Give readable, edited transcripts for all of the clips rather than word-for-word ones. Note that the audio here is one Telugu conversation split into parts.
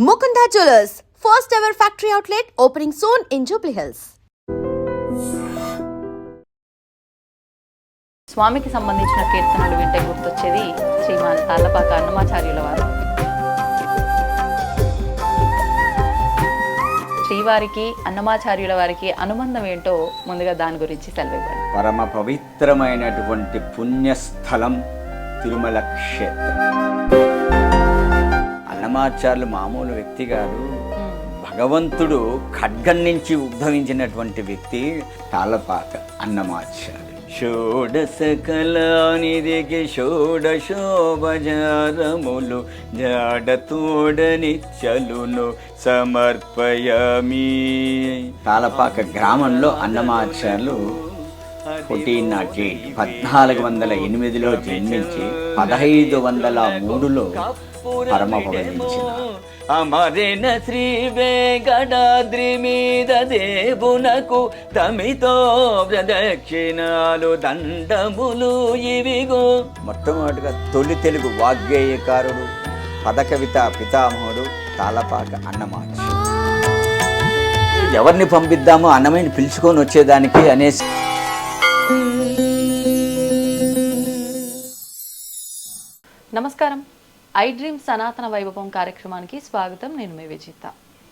Mukunda Jewelers, first ever factory outlet opening soon in Jubilee Hills. స్వామికి సంబంధించిన కీర్తనలు వింటే గుర్తొచ్చేది శ్రీమాన్ తాళ్లపాక అన్నమాచార్యుల వారు. శ్రీవారికి అన్నమాచార్యుల వారికి అనుబంధం ఏంటో ముందుగా దాని గురించి సెలవివ్వండి. పరమ పవిత్రమైనటువంటి పుణ్యస్థలం తిరుమల క్షేత్రం. అన్నమాచార్యులు మామూలు వ్యక్తి కాదు, భగవంతుడు ఖడ్గం నుంచి ఉద్భవించినటువంటి వ్యక్తి తాళ్లపాక అన్నమాచార్యులు. షోడశ కళానిధికి షోడశోపచారములు జాడతోడనిచ్చలును సమర్పయామి. తాళ్లపాక గ్రామంలో అన్నమాచార్యులు 1408లో జన్మించి 1503లో పరమపదించినారు. అమరిన శ్రీ వెంకటాద్రి మీద దేవునకు తమితో ప్రదక్షిణాలు దండములు ఇవిగో. మొట్టమొదటిగా తొలి తెలుగు వాగ్గేయకారుడు, పదకవిత పితామహుడు తాళ్లపాక అన్నమాచార్యులు. ఎవరిని పంపిద్దామో అన్నమయ్యని పిలుచుకొని వచ్చేదానికి అనేసి నమస్కారం. ఐ డ్రీమ్ సనాతన వైభవం కార్యక్రమానికి స్వాగతం. నేను మీ విజిత.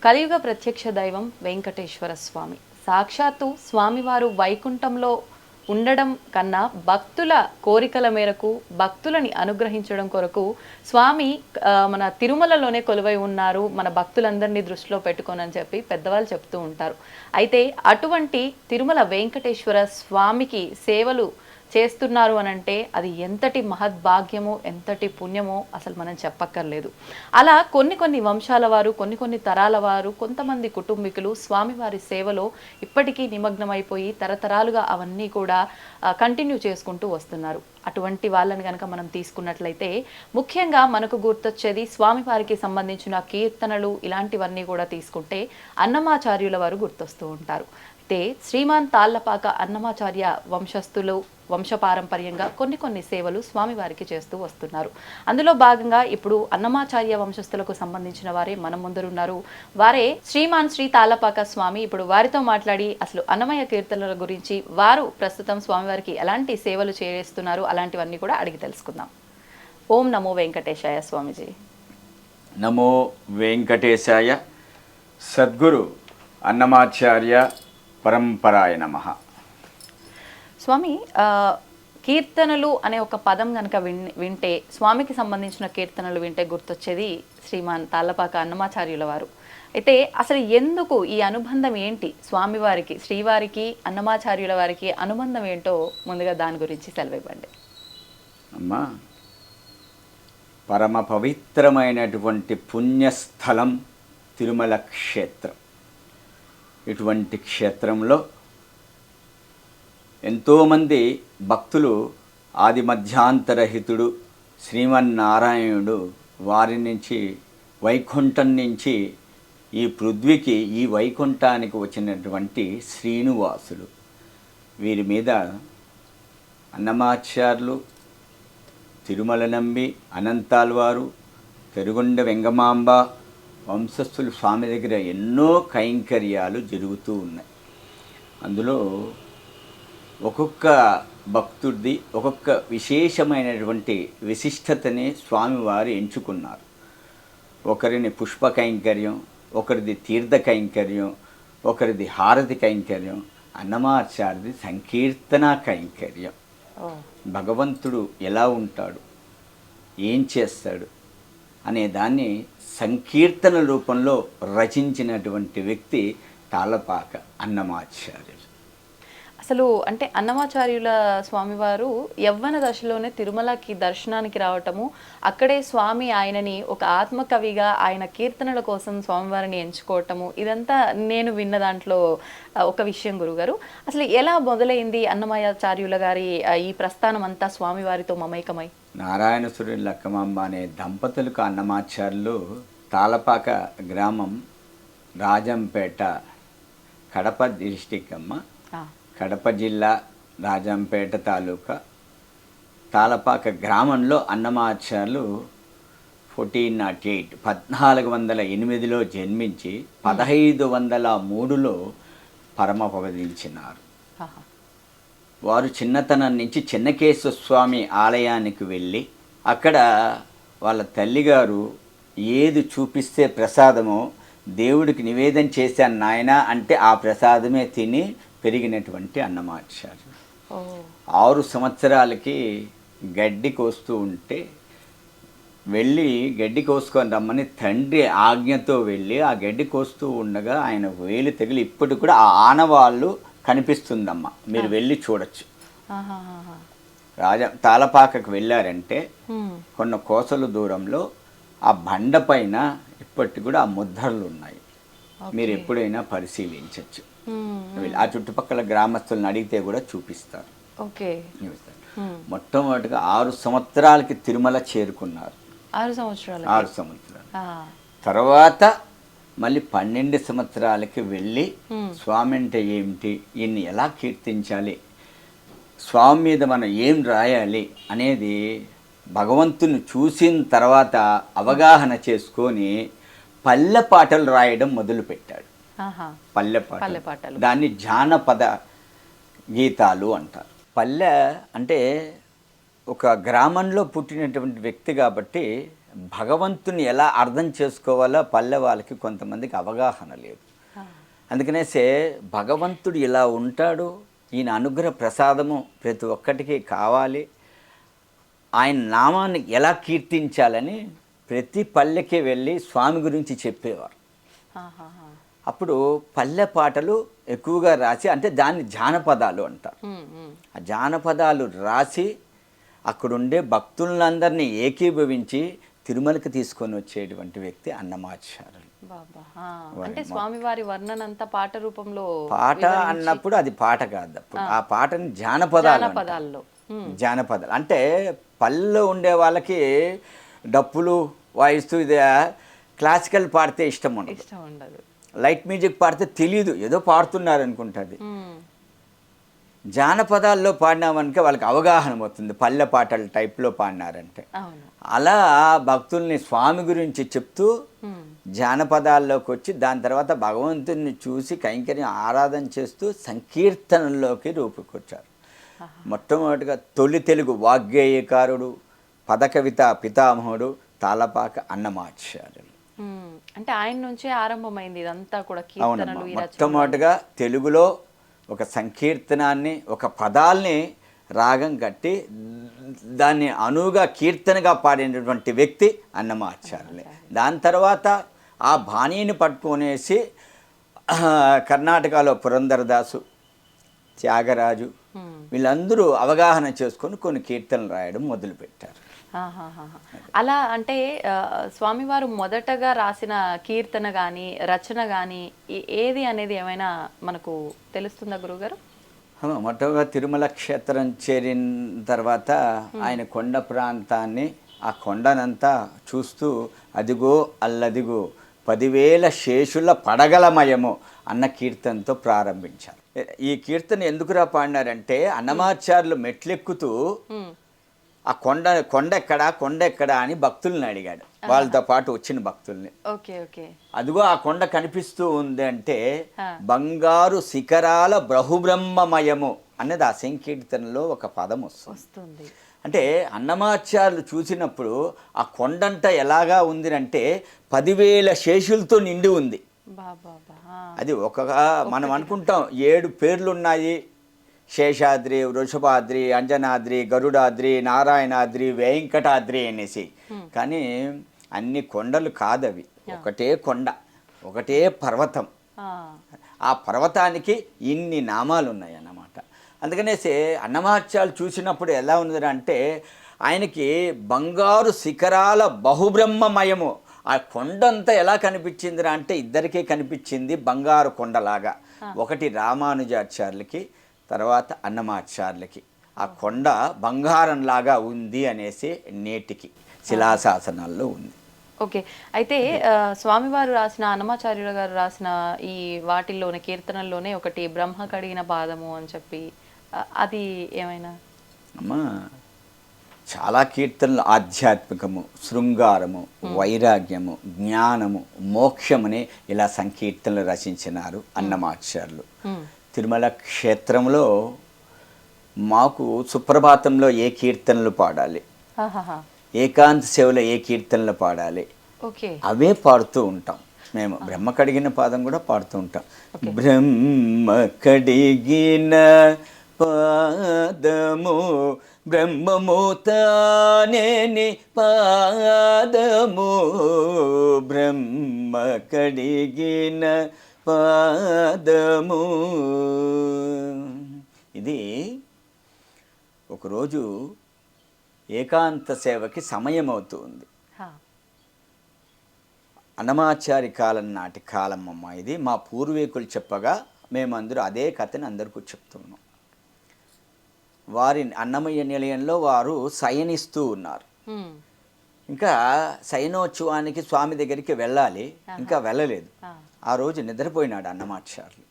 కలియుగ ప్రత్యక్ష దైవం వెంకటేశ్వర స్వామి. సాక్షాత్తు స్వామివారు వైకుంఠంలో ఉండడం కన్నా భక్తుల కోరికల మేరకు భక్తులని అనుగ్రహించడం కొరకు స్వామి మన తిరుమలలోనే కొలువై ఉన్నారు, మన భక్తులందరినీ దృష్టిలో పెట్టుకోనని చెప్పి పెద్దవాళ్ళు చెప్తూ ఉంటారు. అయితే అటువంటి తిరుమల వెంకటేశ్వర స్వామికి సేవలు చేస్తున్నారు అని అంటే అది ఎంతటి మహద్భాగ్యమో ఎంతటి పుణ్యమో అసలు మనం చెప్పక్కర్లేదు. అలా కొన్ని వంశాల వారు, కొన్ని తరాల వారు, కొంతమంది కుటుంబీకులు స్వామివారి సేవలో ఇప్పటికీ నిమగ్నమైపోయి తరతరాలుగా అవన్నీ కూడా కంటిన్యూ చేసుకుంటూ వస్తున్నారు. అటువంటి వాళ్ళని కనుక మనం తీసుకున్నట్లయితే ముఖ్యంగా మనకు గుర్తొచ్చేది స్వామివారికి సంబంధించిన కీర్తనలు, ఇలాంటివన్నీ కూడా తీసుకుంటే అన్నమాచార్యుల వారు గుర్తొస్తూ ఉంటారు. అయితే శ్రీమాన్ తాళ్లపాక అన్నమాచార్య వంశస్థులు వంశపారంపర్యంగా కొన్ని సేవలు స్వామివారికి చేస్తూ వస్తున్నారు. అందులో భాగంగా ఇప్పుడు అన్నమాచార్య వంశస్థులకు సంబంధించిన వారే మన ముందరున్నారు. వారే శ్రీమాన్ శ్రీ తాళ్లపాక స్వామి. ఇప్పుడు వారితో మాట్లాడి అసలు అన్నమయ్య కీర్తనల గురించి, వారు ప్రస్తుతం స్వామివారికి ఎలాంటి సేవలు చేస్తున్నారు, అలాంటివన్నీ కూడా అడిగి తెలుసుకుందాం. ఓం నమో వెంకటేశాయ స్వామిజీ. నమో వెంకటేశాయ. సద్గురు అన్నమాచార్య పరంపరాయ నమః. స్వామి, కీర్తనలు అనే ఒక పదం కనుక వింటే, స్వామికి సంబంధించిన కీర్తనలు వింటే గుర్తొచ్చేది శ్రీమాన్ తాళ్లపాక అన్నమాచార్యుల వారు. అయితే అసలు ఎందుకు ఈ అనుబంధం ఏంటి స్వామివారికి, శ్రీవారికి, అన్నమాచార్యుల వారికి అనుబంధం ఏంటో ముందుగా దాని గురించి సెలవివ్వండి. అమ్మా, పరమ పవిత్రమైనటువంటి పుణ్యస్థలం తిరుమల క్షేత్రం. ఇటువంటి క్షేత్రంలో ఎంతోమంది భక్తులు ఆది మధ్యాంతరహితుడు శ్రీమన్నారాయణుడు వారి నుంచి, వైకుంఠం నుంచి ఈ పృథ్వీకి, ఈ వైకుంఠానికి వచ్చినటువంటి శ్రీనివాసులు. వీరి మీద అన్నమాచార్యులు, తిరుమల నంబి, అనంతాళ్వారు, పెరుగొండ వెంగమాంబ వంశస్థులు స్వామి దగ్గర ఎన్నో కైంకర్యాలు జరుగుతూ ఉన్నాయి. అందులో ఒక్కొక్క భక్తుడిది ఒక్కొక్క విశేషమైనటువంటి విశిష్టతని స్వామివారు ఎంచుకున్నారు. ఒకరిని పుష్ప కైంకర్యం, ఒకరిది తీర్థ కైంకర్యం, ఒకరిది హారతి కైంకర్యం, అన్నమాచార్యది సంకీర్తన కైంకర్యం. భగవంతుడు ఎలా ఉంటాడు, ఏం చేస్తాడు అనే దాన్ని సంకీర్తన రూపంలో రచించినటువంటి వ్యక్తి తాళ్లపాక అన్నమాచార్యులు. అసలు అంటే అన్నమాచార్యుల స్వామివారు యవ్వన దశలోనే తిరుమలకి దర్శనానికి రావటము, అక్కడే స్వామి ఆయనని ఒక ఆత్మకవిగా ఆయన కీర్తనల కోసం స్వామివారిని ఎంచుకోవటము, ఇదంతా నేను విన్న దాంట్లో ఒక విషయం గురుగారు. అసలు ఎలా మొదలైంది అన్నమాచార్యుల గారి ఈ ప్రస్థానం అంతా స్వామివారితో మమైకమై? నారాయణసురి లక్కమాంబ అనే దంపతులకు అన్నమాచార్యులు తాళ్లపాక గ్రామం, రాజంపేట, కడప డిస్టిక్ అమ్మ, కడప జిల్లా, రాజంపేట తాలూకా, తాళ్లపాక గ్రామంలో అన్నమాచార్యులు 1408 1408లో జన్మించి 1503లో పరమపదించినారు. ఆహా. వారు చిన్నతనం నుంచి చెన్నకేశ్వర స్వామి ఆలయానికి వెళ్ళి అక్కడ వాళ్ళ తల్లిగారు ఏది చూపిస్తే ప్రసాదమో దేవుడికి నివేదన చేశాను నాయన అంటే ఆ ప్రసాదమే తిని పెరిగినటువంటి అన్నమాచార్యులు. ఓ 6 సంవత్సరాలకి గడ్డి కోస్తూ ఉంటే వెళ్ళి గడ్డి కోసుకొని రమ్మని తండ్రి ఆజ్ఞతో వెళ్ళి ఆ గడ్డి కోస్తూ ఉండగా ఆయన వేలు తగిలి ఇప్పటికి కూడా ఆ ఆనవాళ్ళు కనిపిస్తుందమ్మా, మీరు వెళ్ళి చూడొచ్చు. ఆహాహాహా. తాళపాకకు వెళ్ళారంటే హ్మ్. కొన్ని కోసల దూరంలో ఆ బండ పైన ఇప్పటికి కూడా ఆ ముద్రలు ఉన్నాయి. మీరు ఎప్పుడైనా పరిశీలించవచ్చు. హ్మ్. ఆ చుట్టుపక్కల గ్రామస్తులను అడిగితే కూడా చూపిస్తారు. ఓకే. మొట్టమొదటిగా 6 సంవత్సరాలకి తిరుమల చేరుకున్నారు. 6 సంవత్సరాలు. 6 సంవత్సరాలు తర్వాత మళ్ళీ 12 సంవత్సరాలకి వెళ్ళి స్వామి అంటే ఏమిటి, ఈయన్ని ఎలా కీర్తించాలి, స్వామి మీద మనం ఏం రాయాలి అనేది భగవంతుని చూసిన తర్వాత అవగాహన చేసుకొని పల్లె పాటలు రాయడం మొదలుపెట్టాడు. పల్లె పాటలు, దాన్ని జానపద గీతాలు అంటారు. పల్లె అంటే ఒక గ్రామంలో పుట్టినటువంటి వ్యక్తి కాబట్టి భగవంతుని ఎలా అర్థం చేసుకోవాలో పల్లె వాళ్ళకి కొంతమందికి అవగాహన లేదు. అందుకనేసే భగవంతుడు ఇలా ఉంటాడు, ఈయన అనుగ్రహ ప్రసాదము ప్రతి ఒక్కటికి కావాలి, ఆయన నామాన్ని ఎలా కీర్తించాలని ప్రతి పల్లెకి వెళ్ళి స్వామి గురించి చెప్పేవారు. అప్పుడు పల్లె పాటలు ఎక్కువగా రాసి, అంటే దాన్ని జానపదాలు అంటారు. ఆ జానపదాలు రాసి అక్కడుండే భక్తులందరినీ ఏకీభవించి తిరుమలకి తీసుకొని వచ్చేటువంటి వ్యక్తి అన్నమాచార్యులు. అంటే స్వామివారి వర్ణనంతా పాట రూపంలో. పాట అన్నప్పుడు అది పాట కాదు, అప్పుడు ఆ పాటని జానపదాలు. జానపదాలు అంటే పల్లెలో ఉండే వాళ్ళకి డప్పులు వాయిస్తూ ఇది క్లాసికల్ పాడితే ఇష్టం ఉండదు, లైట్ మ్యూజిక్ పాడితే తెలియదు, ఏదో పాడుతున్నారు అనుకుంటుంది. జానపదాల్లో పాడినామనుక వాళ్ళకి అవగాహన అవుతుంది, పల్లె పాటల టైప్లో పాడినారంటే. అలా భక్తుల్ని స్వామి గురించి చెప్తూ జానపదాల్లోకి వచ్చి దాని తర్వాత భగవంతుని చూసి కైంకర్యం ఆరాధన చేస్తూ సంకీర్తనల్లోకి రూపుకొచ్చారు. మొట్టమొదటిగా తొలి తెలుగు వాగ్గేయకారుడు, పదకవిత పితామహుడు తాళపాక అన్నమాచార్యులు. అంటే ఆయన నుంచే ఆరంభమైంది ఇదంతా కూడా. అవునమ్మా, మొట్టమొదటిగా తెలుగులో ఒక సంకీర్తనాన్ని, ఒక పదాల్ని రాగం కట్టి దాన్ని అనువుగా కీర్తనగా పాడినటువంటి వ్యక్తి అన్నమాచార్యులే. దాని తర్వాత ఆ బాణీని పట్టుకొనేసి కర్ణాటకలో పురంధరదాసు, త్యాగరాజు వీళ్ళందరూ అవగాహన చేసుకొని కొన్ని కీర్తనలు రాయడం మొదలుపెట్టారు. అలా అంటే స్వామివారు మొదటగా రాసిన కీర్తన కానీ రచన కానీ ఏది అనేది ఏమైనా మనకు తెలుస్తుందా గురుగారు? మొట్టగా తిరుమల క్షేత్రం చేరిన తర్వాత ఆయన కొండ ప్రాంతాన్ని, ఆ కొండనంతా చూస్తూ అదిగో అల్లదిగో 10,000 శేషుల పడగలమయము అన్న కీర్తనతో ప్రారంభించారు. ఈ కీర్తన ఎందుకురా పాడినారంటే అన్నమాచార్యులు మెట్లెక్కుతూ ఆ కొండ ఎక్కడా అని భక్తుల్ని అడిగాడు, వాళ్ళతో పాటు వచ్చిన భక్తుల్ని. అదిగో ఆ కొండ కనిపిస్తూ ఉంది అంటే బంగారు శిఖరాల బహుబ్రహ్మమయము అనేది ఆ సంకీర్తనలో ఒక పదం వస్తుంది. అంటే అన్నమాచార్యులు చూసినప్పుడు ఆ కొండంతా ఎలాగా ఉంది అంటే 10,000 శేషులతో నిండి ఉంది. అది మనం అనుకుంటాం 7 పేర్లు ఉన్నాయి, శేషాద్రి, వృషభాద్రి, అంజనాద్రి, గరుడాద్రి, నారాయణాద్రి, వెంకటాద్రి అనేసి. కానీ అన్ని కొండలు కాదవి, ఒకటే కొండ, ఒకటే పర్వతం. ఆ పర్వతానికి ఇన్ని నామాలు ఉన్నాయి అన్నమాట. అందుకనేసి అన్నమాచార్యులు చూసినప్పుడు ఎలా ఉంది అంటే ఆయనకి బంగారు శిఖరాల బహుబ్రహ్మమయము. ఆ కొండంతా ఎలా కనిపించిందిరా అంటే ఇద్దరికీ కనిపించింది బంగారు కొండలాగా. ఒకటి రామానుజాచార్యులకి, తర్వాత అన్నమాచార్యులకి ఆ కొండ బంగారంలాగా ఉంది అనేసి నేటికి శిలాశాసనాల్లో ఉంది. ఓకే. అయితే స్వామివారు రాసిన, అన్నమాచార్యుల గారు రాసిన ఈ వాటిల్లోనే కీర్తనల్లోనే ఒకటి బ్రహ్మ కడిగిన పాదము అని చెప్పి, అది ఏమైనా? అమ్మా చాలా కీర్తనలు ఆధ్యాత్మికము, శృంగారము, వైరాగ్యము, జ్ఞానము, మోక్షమని ఇలా సంకీర్తనలు రచించినారు అన్నమాచార్యులు. తిరుమల క్షేత్రంలో మాకు సుప్రభాతంలో ఏ కీర్తనలు పాడాలి, ఏకాంత సేవలో ఏ కీర్తనలు పాడాలి, అవే పాడుతూ ఉంటాం. మేము బ్రహ్మ కడిగిన పాదం కూడా పాడుతూ ఉంటాం. బ్రహ్మ కడిగిన పాదము బ్రహ్మము తానేని పాదము, బ్రహ్మ కడిగిన పాదము. ఇది ఒకరోజు ఏకాంత సేవకి సమయం అవుతుంది. అన్నమాచారి కాలం నాటి కాలం అమ్మ ఇది. మా పూర్వీకులు చెప్పగా మేమందరూ అదే కథని అందరికీ చెప్తున్నాం. వారి అన్నమయ్య నిలయంలో వారు శయనిస్తూ ఉన్నారు. ఇంకా శయనోత్సవానికి స్వామి దగ్గరికి వెళ్ళాలి, ఇంకా వెళ్ళలేదు. ఆ రోజు నిద్రపోయినాడు అన్నమాచార్యులు.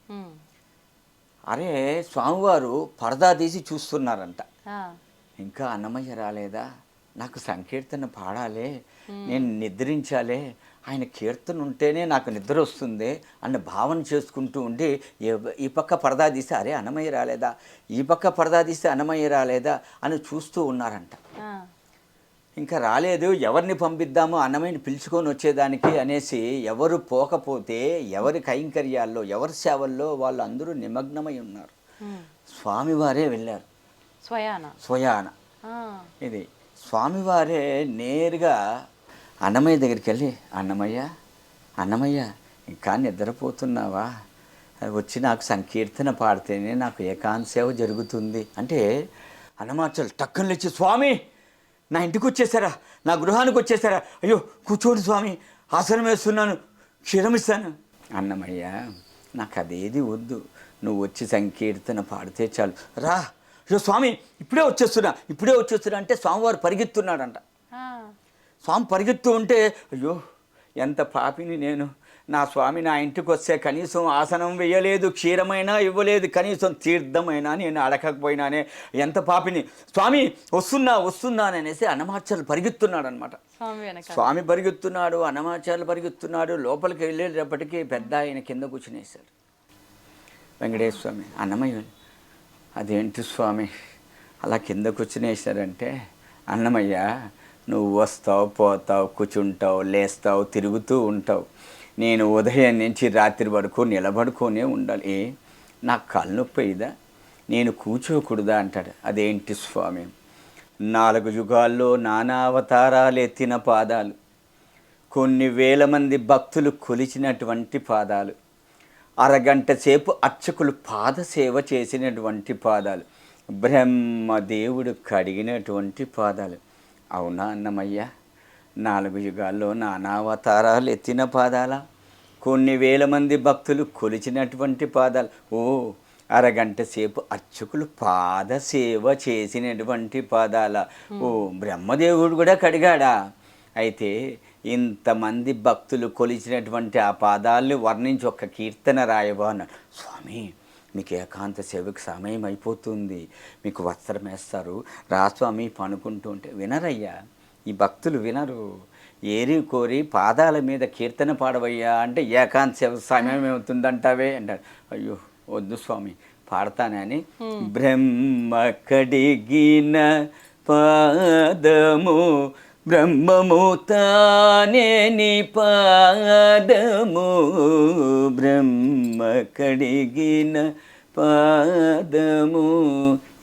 అరే స్వామివారు పరదా తీసి చూస్తున్నారంట. ఇంకా అన్నమయ్య రాలేదా, నాకు సంకీర్తన పాడాలి, నేను నిద్రించాలి, ఆయన కీర్తన ఉంటేనే నాకు నిద్ర వస్తుంది అన్న భావన చేసుకుంటూ ఉండి ఈ పక్క పరదా తీస్తే అరే అన్నమయ్య రాలేదా, ఈ పక్క పరదా తీస్తే అన్నమయ్య రాలేదా అని చూస్తూ ఉన్నారంట. ఇంకా రాలేదు, ఎవరిని పంపిద్దామో అన్నమయ్యని పిలుచుకొని వచ్చేదానికి అనేసి ఎవరు పోకపోతే ఎవరి కైంకర్యాల్లో ఎవరి సేవల్లో వాళ్ళు అందరూ నిమగ్నమై ఉన్నారు. స్వామివారే వెళ్ళారు స్వయాన. ఇది స్వామివారే నేరుగా అన్నమయ్య దగ్గరికి వెళ్ళి అన్నమయ్య ఇంకా నిద్రపోతున్నావా, వచ్చి నాకు సంకీర్తన పాడితేనే నాకు ఏకాంత సేవ జరుగుతుంది అంటే అన్నమాచార్యులు టక్కన లేచి స్వామి నా ఇంటికి వచ్చేసారా, నా గృహానికి వచ్చేసారా, అయ్యో కూర్చోండి స్వామి, ఆసనం వేస్తున్నాను, క్షీరమిస్తాను. అన్నమయ్య నాకు అదేది వద్దు, నువ్వు వచ్చి సంకీర్తన పాడితే చాలు, రా, అయ్యో స్వామి ఇప్పుడే వచ్చేస్తున్నా అంటే స్వామివారు పరిగెత్తున్నాడంట. స్వామి పరిగెత్తు ఉంటే అయ్యో ఎంత పాపిని నేను, నా స్వామి నా ఇంటికి వస్తే కనీసం ఆసనం వేయలేదు, క్షీరమైనా ఇవ్వలేదు, కనీసం తీర్థమైనా నేను అడగకపోయినానే, ఎంత పాపిని, స్వామి వస్తున్నాననేసి అన్నమాచార్యులు పరిగెత్తున్నాడు అనమాట. స్వామి పరిగెత్తున్నాడు, అన్నమాచార్యులు పరిగెత్తున్నాడు. లోపలికి వెళ్ళేటప్పటికీ పెద్ద ఆయన కింద కూర్చునేశాడు. వెంకటేశ్వర స్వామి అన్నమయ్య అదేంటి స్వామి అలా కింద కూర్చునేశారంటే, అన్నమయ్య నువ్వు వస్తావు పోతావు, కూర్చుంటావు, లేస్తావు, తిరుగుతూ ఉంటావు, నేను ఉదయం నుంచి రాత్రి వరకు నిలబడుకొనే ఉండాలి, నాకు కాలు నొప్పి అయ్యిదా, నేను కూర్చోకూడదా అంటాడు. అదేంటి స్వామి, 4 యుగాల్లో నానా అవతారాలు ఎత్తిన పాదాలు, కొన్ని వేల మంది భక్తులు కొలిచినటువంటి పాదాలు, అరగంట సేపు అర్చకులు పాదసేవ చేసినటువంటి పాదాలు, బ్రహ్మదేవుడు కడిగినటువంటి పాదాలు. అవునా అన్నమయ్య, 4 యుగాల్లో నానావతారాలు ఎత్తిన పాదాల, కొన్ని వేల మంది భక్తులు కొలిచినటువంటి పాదాలు, ఓ అరగంట సేపు అర్చకులు పాదసేవ చేసినటువంటి పాదాల, ఓ బ్రహ్మదేవుడు కూడా కడిగాడా, అయితే ఇంతమంది భక్తులు కొలిచినటువంటి ఆ పాదాలని వర్ణించి ఒక కీర్తన రాయవా అన్నాడు. స్వామి మీకు ఏకాంత సేవకు సమయం అయిపోతుంది, మీకు వస్త్రం వేస్తారు, రా స్వామి పనుకుంటూ ఉంటే వినరయ్యా, ఈ భక్తులు వినరు, ఏరి కోరి పాదాల మీద కీర్తన పాడవయ్యా అంటే ఏకాంత సేవ సమయం ఏమవుతుందంటావే అంటారు. అయ్యో వద్దు స్వామి పాడతానని బ్రహ్మ కడిగిన పాదము బ్రహ్మము తానేని పాదము, బ్రహ్మ కడిగిన పాదము.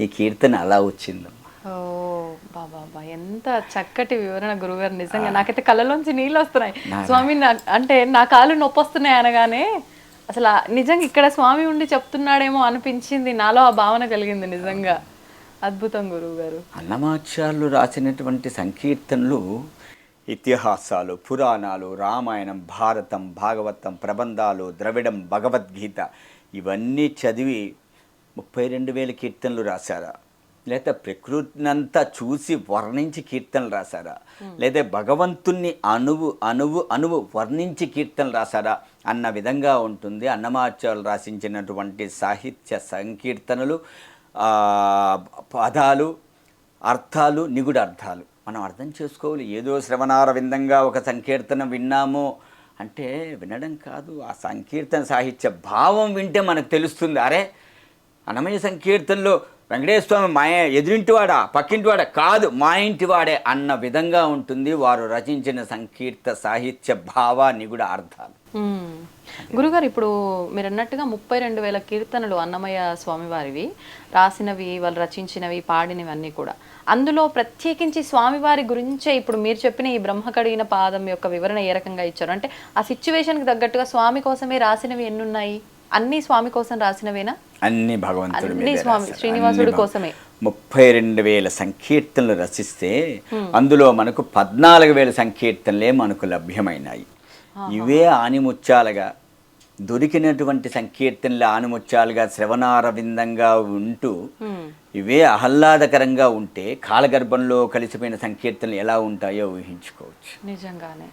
ఈ కీర్తన అలా వచ్చిందమ్మా. ఓ బాబా ఎంత చక్కటి వివరణ గురుగారు, నిజంగా నాకైతే కళ్ళలోంచి నీళ్ళు వస్తున్నాయి. స్వామి అంటే నా కాళ్ళు నొప్పి వస్తున్నాయి అనగానే అసలు నిజంగా ఇక్కడ స్వామి ఉండి చెప్తున్నాడేమో అనిపించింది, నాలో ఆ భావన కలిగింది. నిజంగా అద్భుతం గురువు గారు. అన్నమాచార్యులు రాసినటువంటి సంకీర్తనలు ఇతిహాసాలు, పురాణాలు, రామాయణం, భారతం, భాగవతం, ప్రబంధాలు, ద్రవిడం, భగవద్గీత ఇవన్నీ చదివి 32,000 కీర్తనలు రాశారా, లేదా ప్రకృతినంతా చూసి వర్ణించి కీర్తనలు రాశారా, లేదా భగవంతుణ్ణి అణువు వర్ణించి కీర్తనలు రాశారా అన్న విధంగా ఉంటుంది అన్నమాచార్యులు రాసించినటువంటి సాహిత్య సంకీర్తనలు, పదాలు, అర్థాలు నిగుడ అర్థాలు మనం అర్థం చేసుకోవాలి. ఏదో శ్రవణార విందంగా ఒక సంకీర్తన విన్నాము అంటే వినడం కాదు, ఆ సంకీర్తన సాహిత్య భావం వింటే మనకు తెలుస్తుంది. అరే అన్నమయ్య సంకీర్తనలో వెంకటేశ్వర స్వామి మా ఎదురింటివాడా పక్కింటివాడా కాదు మా ఇంటివాడే అన్న విధంగా ఉంటుంది వారు రచించిన సంకీర్త సాహిత్య భావ నిగుడ అర్థాలు. గురుగారు, ఇప్పుడు మీరు అన్నట్టుగా 32,000 కీర్తనలు అన్నమయ్య స్వామివారివి రాసినవి, వాళ్ళు రచించినవి, పాడినవి అన్నీ కూడా. అందులో ప్రత్యేకించి స్వామివారి గురించే ఇప్పుడు మీరు చెప్పిన ఈ బ్రహ్మ కడిగిన పాదం యొక్క వివరణ ఏ రకంగా ఇచ్చారు అంటే ఆ సిచ్యువేషన్కి తగ్గట్టుగా స్వామి కోసమే రాసినవి ఎన్ని ఉన్నాయి? అన్ని స్వామి కోసం రాసినవేనా? అన్ని భగవంతుడి అన్ని స్వామి శ్రీనివాసుడి కోసమే. 32,000 సంకీర్తనలు రచిస్తే అందులో మనకు 14,000 సంకీర్తనలే మనకు లభ్యమైనాయి. ఇవే ఆనిముత్యాలుగా దొరికినటువంటి సంకీర్తనలు ఆనిముత్యాలుగా శ్రవణారవిందంగా ఉంటూ ఇవే ఆహ్లాదకరంగా ఉంటే కాలగర్భంలో కలిసిపోయిన సంకీర్తనలు ఎలా ఉంటాయో ఊహించుకోవచ్చు. నిజంగానే.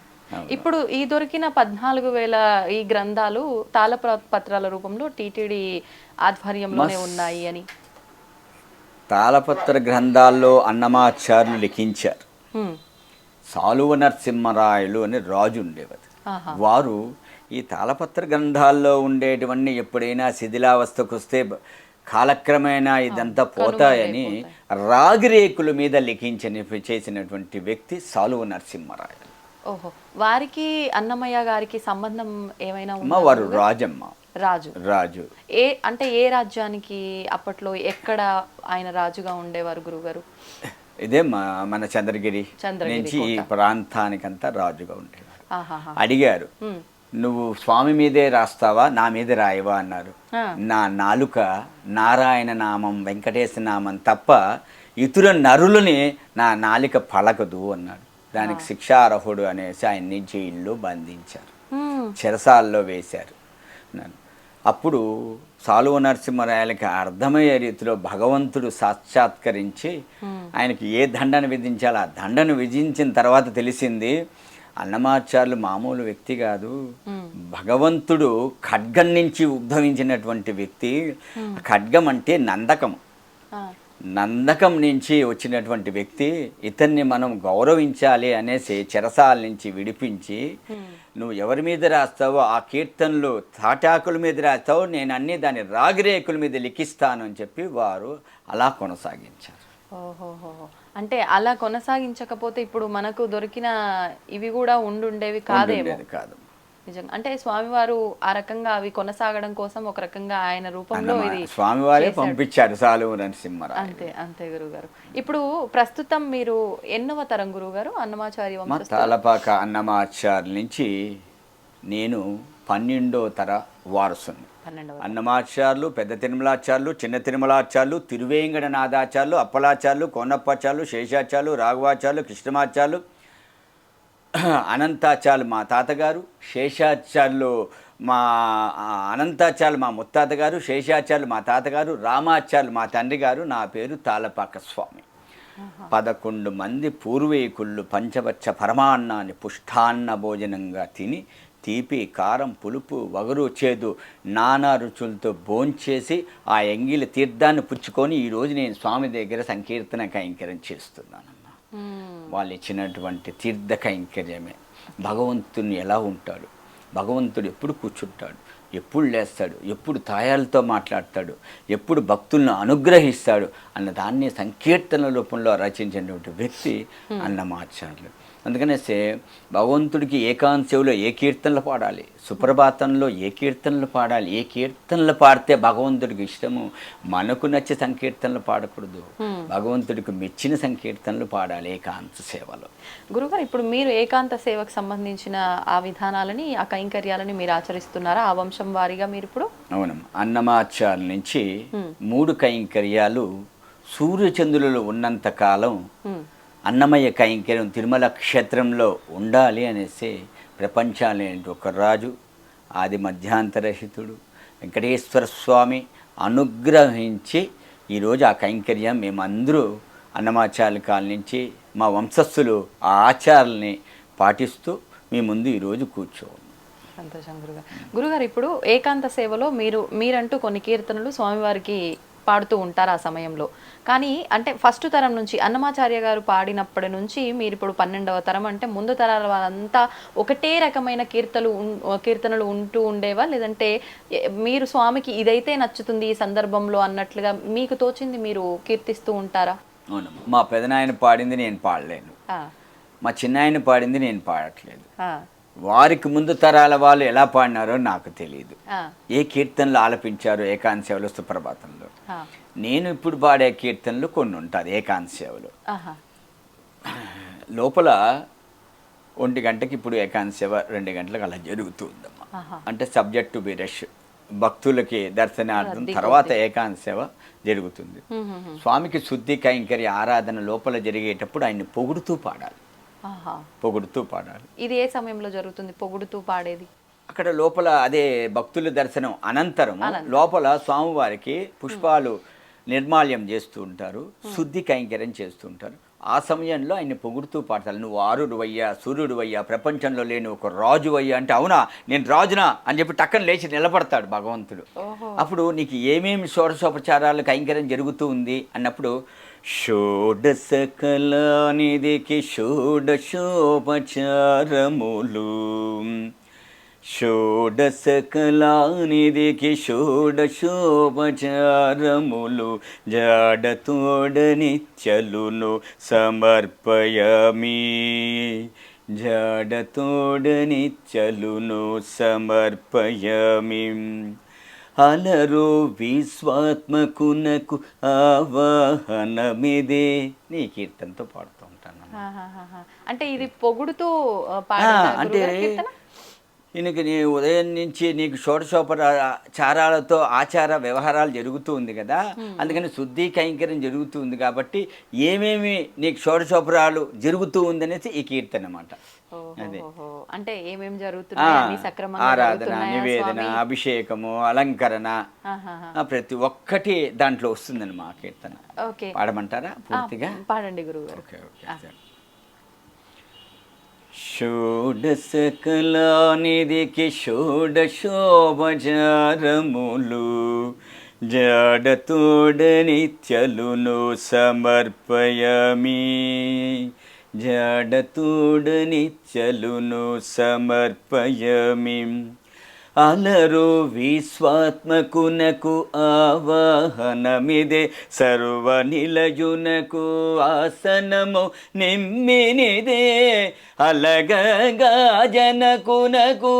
ఇప్పుడు ఈ దొరికిన 14,000 ఈ గ్రంథాలు తాళపత్రాల రూపంలో టీటీడీ ఆధ్వర్యంలోనే ఉన్నాయి అని. తాళపత్ర గ్రంథాల్లో అన్నమాచార్యులు లిఖించారు. సాలువ నరసింహరాయలు అని రాజు ఉండేవారు. వారు ఈ తాళపత్ర గ్రంథాల్లో ఉండేటివన్నీ ఎప్పుడైనా శిథిలావస్థకు వస్తే కాలక్రమేణా ఇదంతా పోతాయని రాగిరేకుల మీద చేసినటువంటి వ్యక్తి సాలువ నరసింహరాయలు. ఓహో, వారికి అన్నమయ్య గారికి సంబంధం ఏమైనా ఉందా? వారు రాజమ్మ. రాజు అంటే ఏ రాజ్యానికి అప్పట్లో ఎక్కడ ఆయన రాజుగా ఉండేవారు గురుగారు? ఇదే మన చంద్రగిరి నుంచి ఈ ప్రాంతానికంతా రాజుగా ఉండేవారు. అడిగారు, నువ్వు స్వామి మీదే రాస్తావా నా మీద రాయవా అన్నారు. నా నాలుక నారాయణ నామం వెంకటేశ నామం తప్ప ఇతర నరులని నా నాలిక పలకదు అన్నాడు. దానికి శిక్షార్హుడు అనేసి ఆయన్ని జైల్లో బంధించారు, చెరసాల్లో వేశారు. అప్పుడు సాలువ నరసింహరాయలకి అర్థమయ్యే రీతిలో భగవంతుడు సాక్షాత్కరించి ఆయనకి ఏ దండను విధించాలో ఆ దండను విధించిన తర్వాత తెలిసింది అన్నమాచార్యులు మామూలు వ్యక్తి కాదు, భగవంతుడు ఖడ్గం నుంచి ఉద్భవించినటువంటి వ్యక్తి. ఖడ్గం అంటే నందకం, నందకం నుంచి వచ్చినటువంటి వ్యక్తి. ఇతన్ని మనం గౌరవించాలి అనేసి చెరసాల నుంచి విడిపించి నువ్వు ఎవరి మీద రాస్తావో ఆ కీర్తనలు తాటాకుల మీద రాస్తావో నేను అన్ని దాని రాగిరేకుల మీద లిఖిస్తాను అని చెప్పి వారు అలా కొనసాగించారు. ఓహోహో, అంటే అలా కొనసాగించకపోతే ఇప్పుడు మనకు దొరికిన ఇవి కూడా ఉండుండేవి కాదేమో. కాదు నిజంగా. అంటే స్వామివారు ఆ రకంగా అవి కొనసాగడం కోసం ఒక రకంగా ఆయన రూపంలో ఇది స్వామివారే పంపించారు సాలువ నరసింహరాయలు. అంతే అంతే గురుగారు. ఇప్పుడు ప్రస్తుతం మీరు ఎన్నవ తరం గురుగారు అన్నమాచార్య వంశస్థులు? తాళపాక అన్నమాచార్యుల నుంచి నేను 12వ తర వారసుని. అన్నమాచార్యులు, పెద్ద తిరుమలాచార్యులు, చిన్న తిరుమలాచార్యులు, తిరువేంకటనాథాచార్యులు, అప్పలాచార్యులు, కోనప్పాచార్యులు, శేషాచార్యులు, రాఘవాచార్యులు, కృష్ణమాచార్యులు, అనంతాచార్యులు మా తాతగారు, శేషాచార్యులు మా అనంతాచార్యులు మా ముత్తాతగారు, శేషాచార్యులు మా తాతగారు, రామాచార్యులు మా తండ్రి గారు. నా పేరు తాళపాక స్వామి. 11 మంది పూర్వీకుళ్ళు పంచవచ్చ పరమాన్నాన్ని పుష్టాన్న భోజనంగా తిని తీపి కారం పులుపు వగరు చేదు నానా రుచులతో భోంచేసి ఆ ఎంగిలి తీర్థాన్ని పుచ్చుకొని ఈరోజు నేను స్వామి దగ్గర సంకీర్తన కైంకర్యం చేస్తున్నానమ్మా. వాళ్ళు ఇచ్చినటువంటి తీర్థ కైంకర్యమే. భగవంతుని ఎలా ఉంటాడు, భగవంతుడు ఎప్పుడు కూర్చుంటాడు, ఎప్పుడు లేస్తాడు, ఎప్పుడు తాయాలతో మాట్లాడతాడు, ఎప్పుడు భక్తులను అనుగ్రహిస్తాడు అన్న దాన్ని సంకీర్తన రూపంలో రచించినటువంటి వ్యక్తి అన్నమాచార్యులు. అందుకనేసే భగవంతుడికి ఏకాంశంలో ఏ కీర్తనలు పాడాలి, సుప్రభాతంలో ఏ కీర్తనలు పాడాలి, ఏ కీర్తనలు పాడితే భగవంతుడికి ఇష్టము. మనకు నచ్చే సంకీర్తనలు పాడకూడదు, భగవంతుడికి మెచ్చిన సంకీర్తనలు పాడాలి ఏకాంత సేవలో. గురుగారు, ఇప్పుడు మీరు ఏకాంత సేవకు సంబంధించిన ఆ విధానాలని ఆ కైంకర్యాలని మీరు ఆచరిస్తున్నారా ఆ వంశం వారీగా మీరు ఇప్పుడు? అవునమ్మా. అన్నమాచార్యుల నుంచి 3 కైంకర్యాలు సూర్యచంద్రులలో ఉన్నంత కాలం అన్నమయ్య కైంకర్యం తిరుమల క్షేత్రంలో ఉండాలి అనేసి ప్రపంచాలేని ఒక రాజు ఆది మధ్యాంతరహితుడు వెంకటేశ్వర స్వామి అనుగ్రహించి ఈరోజు ఆ కైంకర్యం మేమందరూ అన్నమాచార్యుల కాల నుంచి మా వంశస్థులు ఆ ఆచారాలని పాటిస్తూ మీ ముందు ఈరోజు కూర్చోవాలి. సంతోషం గురుగారు. గురుగారు, ఇప్పుడు ఏకాంత సేవలో మీరంటూ కొన్ని కీర్తనలు స్వామివారికి పాడుతూ ఉంటారు ఆ సమయంలో. కానీ అంటే ఫస్ట్ తరం నుంచి అన్నమాచార్య గారు పాడినప్పటి నుంచి మీరు ఇప్పుడు 12వ తరం అంటే ముందు తరాల వాళ్ళంతా ఒకటే రకమైన కీర్తనలు ఉంటూ ఉండేవా, లేదంటే మీరు స్వామికి ఇదైతే నచ్చుతుంది ఈ సందర్భంలో అన్నట్లుగా మీకు తోచింది మీరు కీర్తిస్తూ ఉంటారా? అవునమ్మా, మా పెదనాయన పాడింది నేను పాడలేను, మా చిన్నాయన పాడింది నేను పాడట్లేదు. వారికి ముందు తరాల వాళ్ళు ఎలా పాడినారో నాకు తెలియదు, ఏ కీర్తనలు ఆలపించారో ఏకాంత సేవలో సుప్రభాతంలో. నేను ఇప్పుడు పాడే కీర్తనలు కొన్ని ఉంటుంది ఏకాంత సేవలో. లోపల 1 గంటకి ఇప్పుడు ఏకాంత సేవ 2 గంటలకు అలా జరుగుతుందమ్మా. అంటే సబ్జెక్ట్ టు బి రష్, భక్తులకి దర్శనార్థం తర్వాత ఏకాంత సేవ జరుగుతుంది. స్వామికి శుద్ధి కైంకర్య ఆరాధన లోపల జరిగేటప్పుడు ఆయన్ని పొగుడుతూ పాడాలి, పొగుడుతూ పాడాలి. ఇది ఏ సమయంలో జరుగుతుంది పొగుడుతూ పాడేది? అక్కడ లోపల అదే భక్తుల దర్శనం అనంతరం లోపల స్వామివారికి పుష్పాలు నిర్మాల్యం చేస్తూ ఉంటారు, శుద్ధి కైంకర్యం చేస్తూ ఉంటారు. ఆ సమయంలో ఆయన్ని పొగుడుతూ పాడతారు. నువ్వు ఆరుడువయ్యా, సూర్యుడువయ్యా, ప్రపంచంలో లేని ఒక రాజువయ్యా అంటే, అవునా నేను రాజునా అని చెప్పి టక్కన లేచి నిలబడతాడు భగవంతుడు. అప్పుడు నీకు ఏమేమి షోడశోపచారాలు కైంకర్యం జరుగుతూ ఉంది అన్నప్పుడు, షోడశ కళానిధికి షోడశోపచారములు, షోడశ కళానిధికి షోడశోపచారములు, జాడతోడనిత్యలును సమర్పయమి, జాడతోడనిత్యలును సమర్పయమి. అలరో విశ్వాత్మకునకు ఆవాహనమిదే. నీ కీర్తనతో పాడుతూ ఉంటాను. అంటే ఇది పొగుడుతూ అంటే ఈయనకి నీ ఉదయం నుంచి నీకు షోడశోపచారాలతో ఆచార వ్యవహారాలు జరుగుతూ ఉంది కదా, అందుకని శుద్ధి కైంకర్యం జరుగుతూ ఉంది కాబట్టి ఏమేమి నీకు షోడశోపరాలు జరుగుతూ ఉంది అనేసి ఈ కీర్తన అన్నమాట. అదే అంటే ఏమేమి జరుగుతున్నాయి, ఆరాధన, నివేదన, అభిషేకము, అలంకరణ ప్రతి ఒక్కటి దాంట్లో వస్తుందని మా కీర్తన. పాడమంటారా పూర్తిగా? పాడండి గురువు. Okay okay. షోడశ కళానిధికి షోడశోపచారములు, జాడతోడనిత్యలును సమర్పయమి, జాడతోడనిత్యలును సమర్పయమి. అలరు విశ్వాత్మకునకు ఆవాహనమిదే, సర్వనిలయునకు ఆసనము నిమ్మినిదే, అలగగా జనకునకు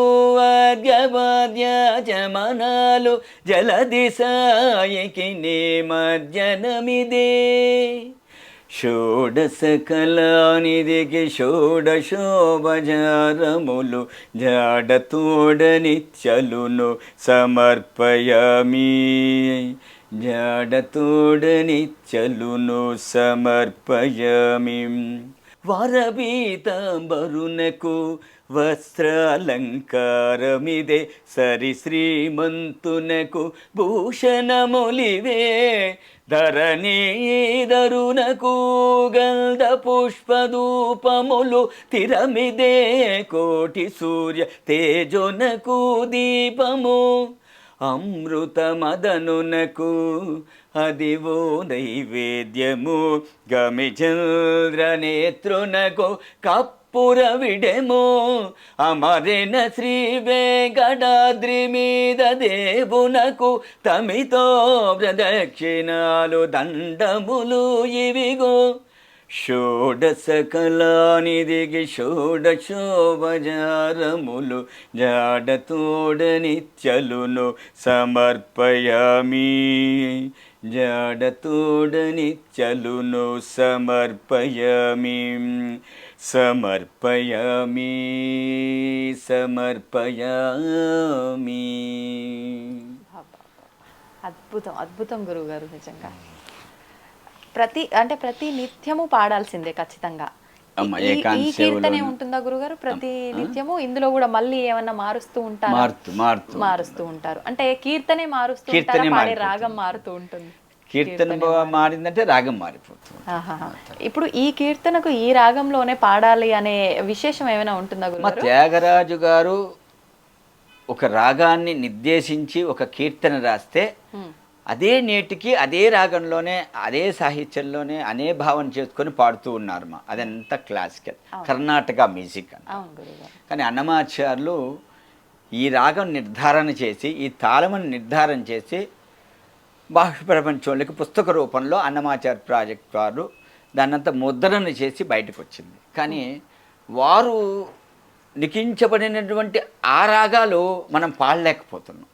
అర్ఘ్యపాద్యాచమనాలు, జలదిశాయికి నిమజ్జనమిదే. షోడశ కళానిధికి షోడశోపచారములు, జాడతోడనిత్యలును సమర్పయమి, జాడతోడనిత్యలును సమర్పయమి. వరపీతాంబరునకు వస్త్రాలంకారమిదే, సరి శ్రీమంతునకు భూషణములివే, ధరణీధరునకు గంధ పుష్పధూపములు తిరమిదే, కోటి సూర్య తేజోనకు దీపము, అమృతమదనునకు అదివో నైవేద్యము, గమిచంద్రనేత్రునకు కప్పురవిడెము, అమరిన శ్రీ వెంకటాద్రి మీద దేవునకు తమితో ప్రదక్షిణాలు దండములు ఇవిగో. షోడశ కళానిధికి షోడశోపచారములు, జాడతోడనిత్యలును సమర్పయమి, జాడతోడనిత్యలును సమర్పయమి, సమర్పయమి, సమర్పయమి. అద్భుతం అద్భుతం గురువు గారు. నిజంగా ప్రతి నిత్యము పాడాల్సిందే ఖచ్చితంగా. ఈ కీర్తనే ఉంటుందా గురుగారు ప్రతి నిత్యము? ఇందులో కూడా మళ్ళీ ఏమన్నా మారుస్తూ ఉంటారు? మారుస్తూ ఉంటారు అంటే కీర్తనే మారుస్తూ ఉంటారా, పాడే రాగం మారుతూ ఉంటుంది? కీర్తన మారిందంటే రాగం మారిపోతుంది. ఇప్పుడు ఈ కీర్తనకు ఈ రాగంలోనే పాడాలి అనే విశేషం ఏమైనా ఉంటుందా గురుగారు? త్యాగరాజు గారు ఒక రాగాన్ని నిర్దేశించి ఒక కీర్తన రాస్తే అదే నేటికి అదే రాగంలోనే అదే సాహిత్యంలోనే అనే భావన చేసుకొని పాడుతూ ఉన్నారు మా. అదంతా క్లాసికల్ కర్ణాటక మ్యూజిక్ అని. కానీ అన్నమాచార్యులు ఈ రాగం నిర్ధారణ చేసి ఈ తాళమును నిర్ధారణ చేసి బాహ్య ప్రపంచంలోకి పుస్తక రూపంలో అన్నమాచార్య ప్రాజెక్ట్ వారు దాన్నంతా ముద్రణ చేసి బయటకు వచ్చింది. కానీ వారు లిఖించబడినటువంటి ఆ రాగాలు మనం పాడలేకపోతున్నాం.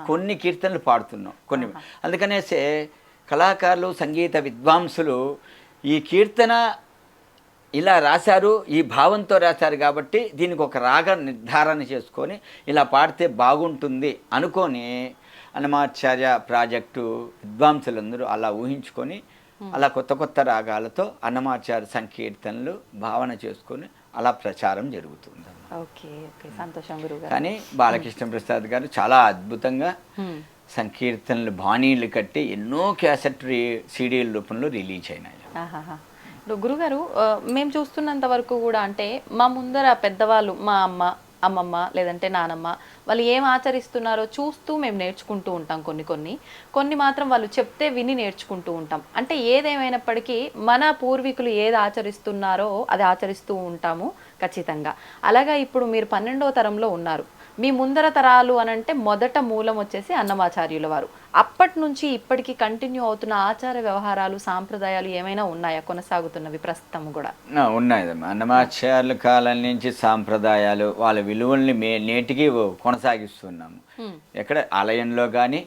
కొన్ని కీర్తనలు పాడుతున్నాం కొన్ని. అందుకనేసే కళాకారులు సంగీత విద్వాంసులు ఈ కీర్తన ఇలా రాశారు, ఈ భావంతో రాశారు కాబట్టి దీనికి ఒక రాగ నిర్ధారణ చేసుకొని ఇలా పాడితే బాగుంటుంది అనుకొని అన్నమాచార్య ప్రాజెక్టు విద్వాంసులందరూ అలా ఊహించుకొని అలా కొత్త కొత్త రాగాలతో అన్నమాచార్య సంకీర్తనలు భావన చేసుకొని అలా ప్రచారం జరుగుతుంది. ఓకే ఓకే, సంతోషం గురుగారు. కానీ బాలకృష్ణ ప్రసాద్ గారు చాలా అద్భుతంగా సంకీర్తనలు బాణీలు కట్టి ఎన్నో క్యాసెట్ సీడీల రూపంలో రిలీజ్ అయినాయి. గురుగారు, మేము చూస్తున్నంత వరకు కూడా అంటే మా ముందర పెద్దవాళ్ళు, మా అమ్మమ్మ లేదంటే నానమ్మ, వాళ్ళు ఏం ఆచరిస్తున్నారో చూస్తూ మేము నేర్చుకుంటూ ఉంటాం. కొన్ని మాత్రం వాళ్ళు చెప్తే విని నేర్చుకుంటూ ఉంటాం. అంటే ఏదేమైనప్పటికీ మన పూర్వీకులు ఏది ఆచరిస్తున్నారో అది ఆచరిస్తూ ఉంటాము ఖచ్చితంగా. అలాగా ఇప్పుడు మీరు 12వ తరంలో ఉన్నారు. మీ ముందర తరాలు అనంటే మొదట మూలం వచ్చేసి అన్నమాచార్యుల వారు. అప్పటి నుంచి ఇప్పటికీ కంటిన్యూ అవుతున్న ఆచార వ్యవహారాలు సాంప్రదాయాలు ఏమైనా ఉన్నాయా, కొనసాగుతున్నవి ప్రస్తుతం కూడా? ఉన్నాయమ్మా. అన్నమాచార్యుల కాలం నుంచి సాంప్రదాయాలు వాళ్ళ విలువల్ని నేటికి కొనసాగిస్తున్నాము. ఎక్కడ ఆలయంలో కానీ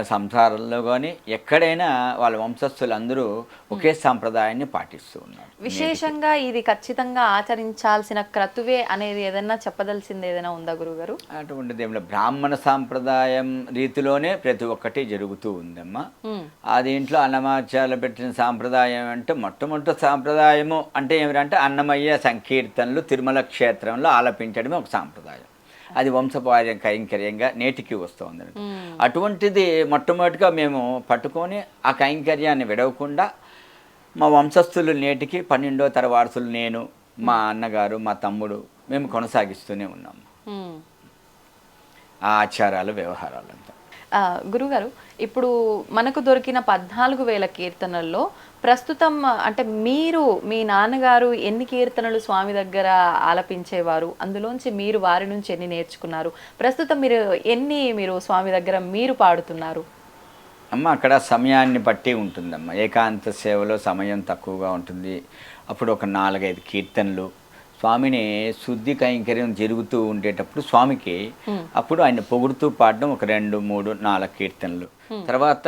సంసారంలో కానీ ఎక్కడైనా వాళ్ళ వంశస్థులు అందరూ ఒకే సాంప్రదాయాన్ని పాటిస్తూ ఉన్నారు. విశేషంగా ఇది ఖచ్చితంగా ఆచరించాల్సిన క్రతువే అనేది ఏదైనా చెప్పదలసింది ఏదైనా ఉందా గురుగారు? అటువంటిది ఏమిటో బ్రాహ్మణ సాంప్రదాయం రీతిలోనే ప్రతి ఒక్కటి జరుగుతూ ఉందమ్మా. ఆ దీంట్లో అన్నమాచార్యులు పెట్టిన సాంప్రదాయం అంటే మొట్టమొదటి సాంప్రదాయము అంటే ఏమిటంటే అన్నమయ్య సంకీర్తనలు తిరుమల క్షేత్రంలో ఆలపించడమే ఒక సాంప్రదాయం. అది వంశపార్య కైంకర్యంగా నేటికి వస్తుంది. అటువంటిది మొట్టమొదటిగా మేము పట్టుకొని ఆ కైంకర్యాన్ని విడవకుండా మా వంశస్థులు నేటికి 12వ తరం వారసులు నేను, మా అన్నగారు, మా తమ్ముడు మేము కొనసాగిస్తూనే ఉన్నాము ఆ ఆచారాలు వ్యవహారాలంతా. గురుగారు, ఇప్పుడు మనకు దొరికిన 14,000 కీర్తనల్లో ప్రస్తుతం అంటే మీ నాన్నగారు ఎన్ని కీర్తనలు స్వామి దగ్గర ఆలపించేవారు, అందులోంచి మీరు వారి నుంచి ఎన్ని నేర్చుకున్నారు, ప్రస్తుతం మీరు స్వామి దగ్గర మీరు పాడుతున్నారు? అమ్మ, అక్కడ సమయాన్ని బట్టి ఉంటుందమ్మా. ఏకాంత సేవలో సమయం తక్కువగా ఉంటుంది. అప్పుడు ఒక 4-5 కీర్తనలు స్వామిని శుద్ధి కైంకర్యం జరుగుతూ ఉండేటప్పుడు స్వామికి అప్పుడు ఆయన పొగుడుతూ పాడడం ఒక 2, 3, 4 కీర్తనలు. తర్వాత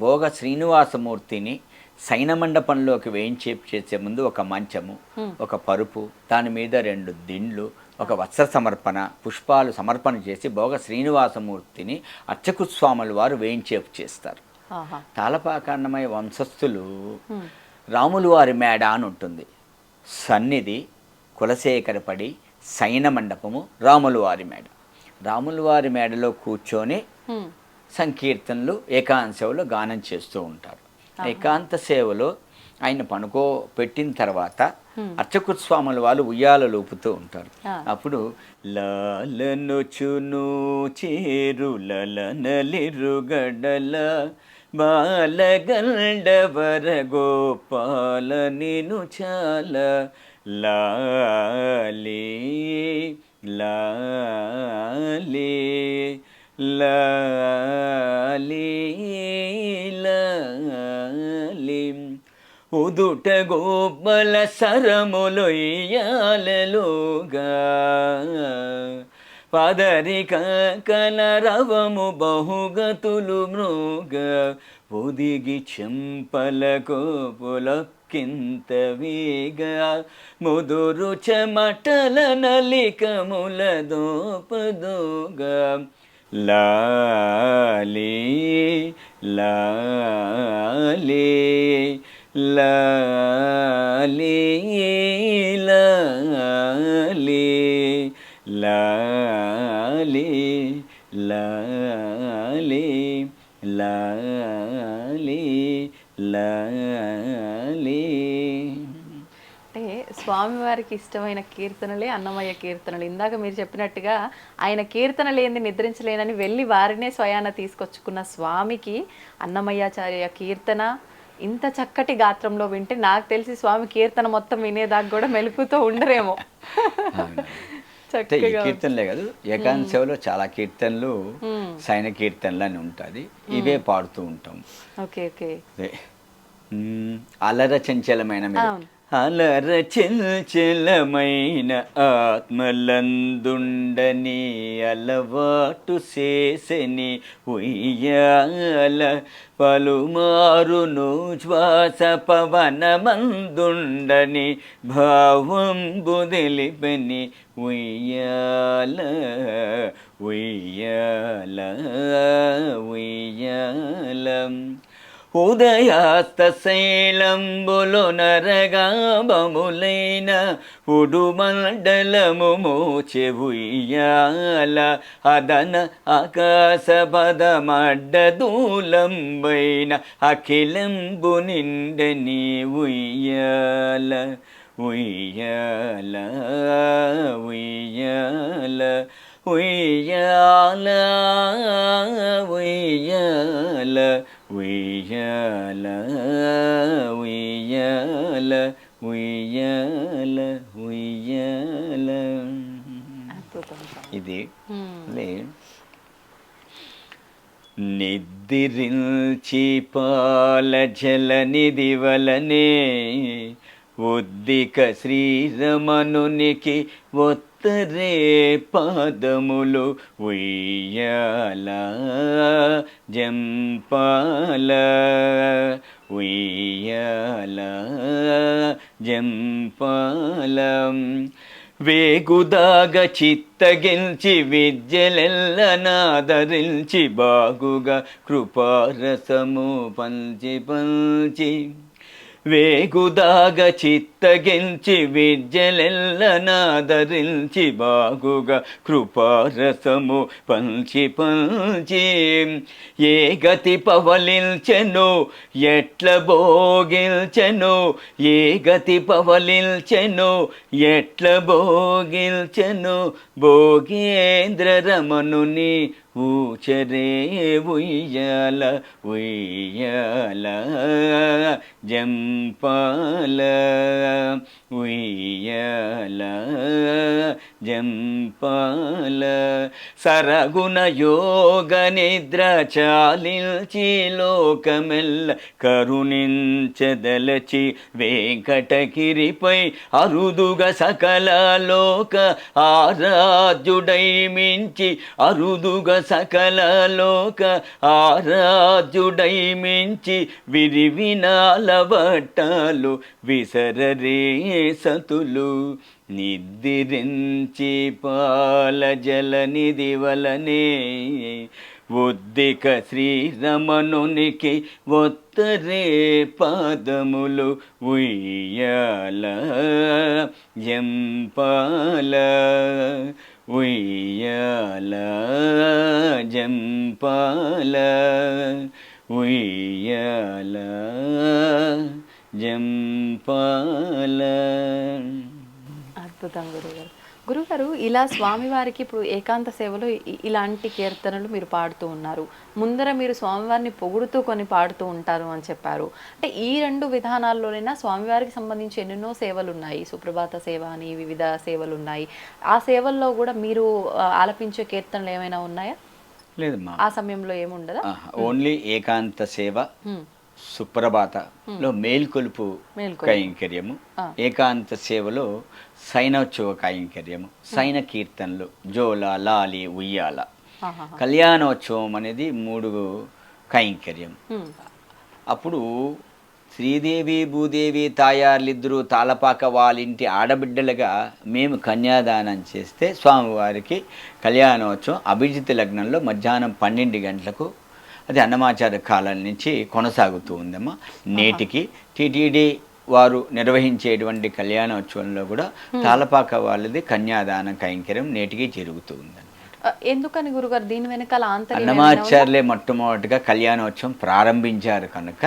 భోగ శ్రీనివాసమూర్తిని శయన మండపంలోకి చేసే ముందు ఒక మంచము, ఒక పరుపు, దాని మీద 2 దిండ్లు, ఒక వస్త్ర సమర్పణ, పుష్పాలు సమర్పణ చేసి భోగ శ్రీనివాసమూర్తిని అర్చకుస్వాముల వారు వేయించేపు చేస్తారు. తాళపాకాన్నమయ్య వంశస్థులు రాములు వారి మేడ అని ఉంటుంది. సన్నిధి, కులశేఖరపడి, శయన మండపము, రాములు వారి మేడ. రాములు వారి మేడలో కూర్చొని సంకీర్తనలు ఏకాంత సేవలో గానం చేస్తూ ఉంటారు. ఏకాంత సేవలో ఆయన పెట్టిన తర్వాత అర్చకుస్వాముల వాళ్ళు ఉయ్యాల లూపుతూ ఉంటారు. అప్పుడు లాలనుచును చేరులనలిరుగడల బాలగండవర గోపాల నిను చాల లాలి లాలి లాలి లాలి ఉదుట గోపల సరములొయ్యాలలోగా పదరిక కలరవము బహుగతులు మృగ ఒదిగి చెంపల కోపులకింత వీగ ముదురు చెమటల నలికముల దోపదోగా లాలి లాలి లాలి లాలి లాలి లాలి లాలి లాలి. అంటే స్వామివారికి ఇష్టమైన కీర్తనలే అన్నమయ్య కీర్తనలు. ఇందాక మీరు చెప్పినట్టుగా ఆయన కీర్తన లేనిది నిద్రించలేనని వెళ్ళి వారినే స్వయాన తీసుకొచ్చుకున్న స్వామికి అన్నమయ్యాచార్య కీర్తన ఇంత చక్కటి గాత్రంలో వింటే నాకు తెలిసి స్వామి కీర్తన మొత్తం వినేదాకా కూడా మెలుకుతూ ఉండరేమో. అంటే ఈ కీర్తనలే కాదు, ఏకాంత సేవలో చాలా కీర్తనలు సైన కీర్తనలు అని ఉంటుంది, ఇవే పాడుతూ ఉంటాం. Okay okay. అలర చంచలమైన అలర చంచలమైన ఆత్మలందుండని అలవాటు చేసని ఉయ్యాల పలుమారును శ్వాస పవనమందుండని భావం బుదిలిపని ఉయ్యాల ఉయ్యాల ఉయ్యాల ఉదయాస్త శైలంబులు నరగాబములైన ఉడుమండలము మోచె ఉయ్యాల అదన ఆకాశ పదమడ్డదూలంబైన అఖిలంబు నిండని ఉయ్యాల ఉయ్యాల ఉయ్యాల ఉయ్యాల ఉయ్యాల ఉయ్యాల ఉయ్యాల ఉయ్యాల ఉయ్యాల. ఇది నిద్రించి పాల జల నిధి వలనే ఉద్దిక శ్రీరమణునికి ఒత్తరే పాదములు ఉయ్యాల జంపాల ఉయ్యాల జంపాల వేగుదాగ చిత్తగించి విద్యలెల్లనాదరించి బాగుగా కృపారసము పంచి పంచి వేగుదాగ చిత్తగించి విద్యలెల్లనాదరించి బాగుగా కృపారసము పంచి పంచి ఏ గతి పవలించెను ఎట్ల భోగిల్చెను ఏ గతి పవలించెను ఎట్ల భోగిల్చెను భోగేంద్ర రమణుని ఊచరే ఉయ్యాల ఉయ్యాల జంపాల ఉయ్యాల జంపాల సరగుణ యోగ నిద్ర చాలించి లోకమెల్ల కరుణించదలచి వెంకటగిరిపై అరుదుగా సకల లోక ఆరాధ్యుడై మించి అరుదుగా సకల లోక ఆరాధ్యుడై మించి విరివినాల వట్టాలు విసరరే సతులు నిద్రించి పాల జల నిధి వలనే ఉద్దిక శ్రీరమణునికి ఒత్తరే పాదములు ఉయ్యాల జంపాల ఉయ్యాల జంపాల ఉయ్యాల జంపాల. అద్భుతం గురుగారు. గురుగారు, ఇలా స్వామివారికి ఇప్పుడు ఏకాంత సేవలో ఇలాంటి కీర్తనలు మీరు పాడుతూ ఉన్నారు. ముందర మీరు స్వామివారిని పొగుడుతూ కొన్ని పాడుతూ ఉంటారు అని చెప్పారు. అంటే ఈ రెండు విధానాల్లోనైనా స్వామివారికి సంబంధించి ఎన్నెన్నో సేవలు ఉన్నాయి. సుప్రభాత సేవ అని వివిధ సేవలు ఉన్నాయి. ఆ సేవల్లో కూడా మీరు ఆలపించే కీర్తనలు ఏమైనా ఉన్నాయా? లేదమ్మా, ఆ సమయంలో ఏముండదా? ఓన్లీ ఏకాంత సేవ, సుప్రభాతలో మేల్కొలుపు కైంకర్యము, ఏకాంత సేవలో సైనోత్సవ కైంకర్యము, సైన కీర్తనలు, జోల, లాలి, ఉయ్యాల, కళ్యాణోత్సవం అనేది 3 కైంకర్యం. అప్పుడు శ్రీదేవి భూదేవి తాయార్లిద్దరూ తాళపాక వాళ్ళింటి ఆడబిడ్డలుగా మేము కన్యాదానం చేస్తే స్వామివారికి కళ్యాణోత్సవం అభిజిత్ లగ్నంలో మధ్యాహ్నం 12 గంటలకు, అది అన్నమాచార్య కాలం నుంచి కొనసాగుతూ ఉందమ్మా. నేటికి టీటీడీ వారు నిర్వహించేటువంటి కళ్యాణోత్సవంలో కూడా తాళపాక వాళ్ళది కన్యాదాన కైంకర్యం నేటికి జరుగుతూ ఉందండి. ఎందుకని గురుగారు దీని వెనకాల అన్నమాచార్యులే మొట్టమొదటిగా కళ్యాణోత్సవం ప్రారంభించారు కనుక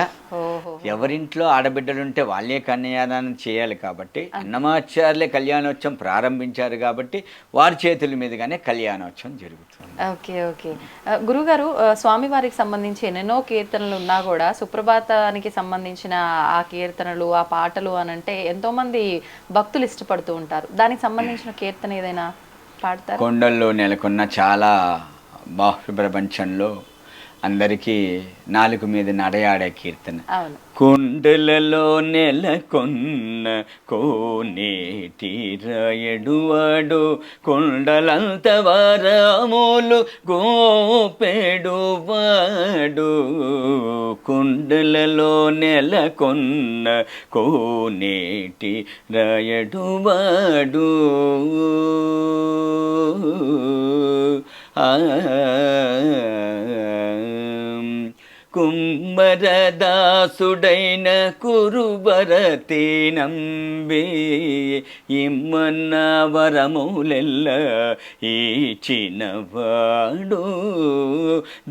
ఎవరింట్లో ఆడబిడ్డలు ఉంటే వాళ్ళే కళ్యాణాన్ని చేయాలి కాబట్టి అన్నమాచార్యులే కళ్యాణోత్సవం ప్రారంభించారు కాబట్టి వారి చేతుల మీదుగానే కళ్యాణోత్సవం జరుగుతుంది. ఓకే ఓకే గురుగారు, స్వామివారికి సంబంధించి ఎన్నెన్నో కీర్తనలు ఉన్నా కూడా సుప్రభాతానికి సంబంధించిన ఆ కీర్తనలు ఆ పాటలు అని అంటే ఎంతో మంది భక్తులు ఇష్టపడుతూ ఉంటారు. దానికి సంబంధించిన కీర్తన ఏదైనా పాడతారు? కొండల్లో నెలకొన్న చాలా బాహ్య ప్రపంచంలో అందరికీ నాలుగు మీద నడయాడే కీర్తన. అవును. కొండలలో నెలకొన్న కోనేటి రాయడువాడు కొండలంత వారములు గోపెడువాడు. కొండలలో నెలకొన్న కోనేటి రాయడువాడు కుమ్మరదాసుడైన కురుబరతి నంబి ఇమ్మన్న వరములెల్ల ఇచ్చినవాడు.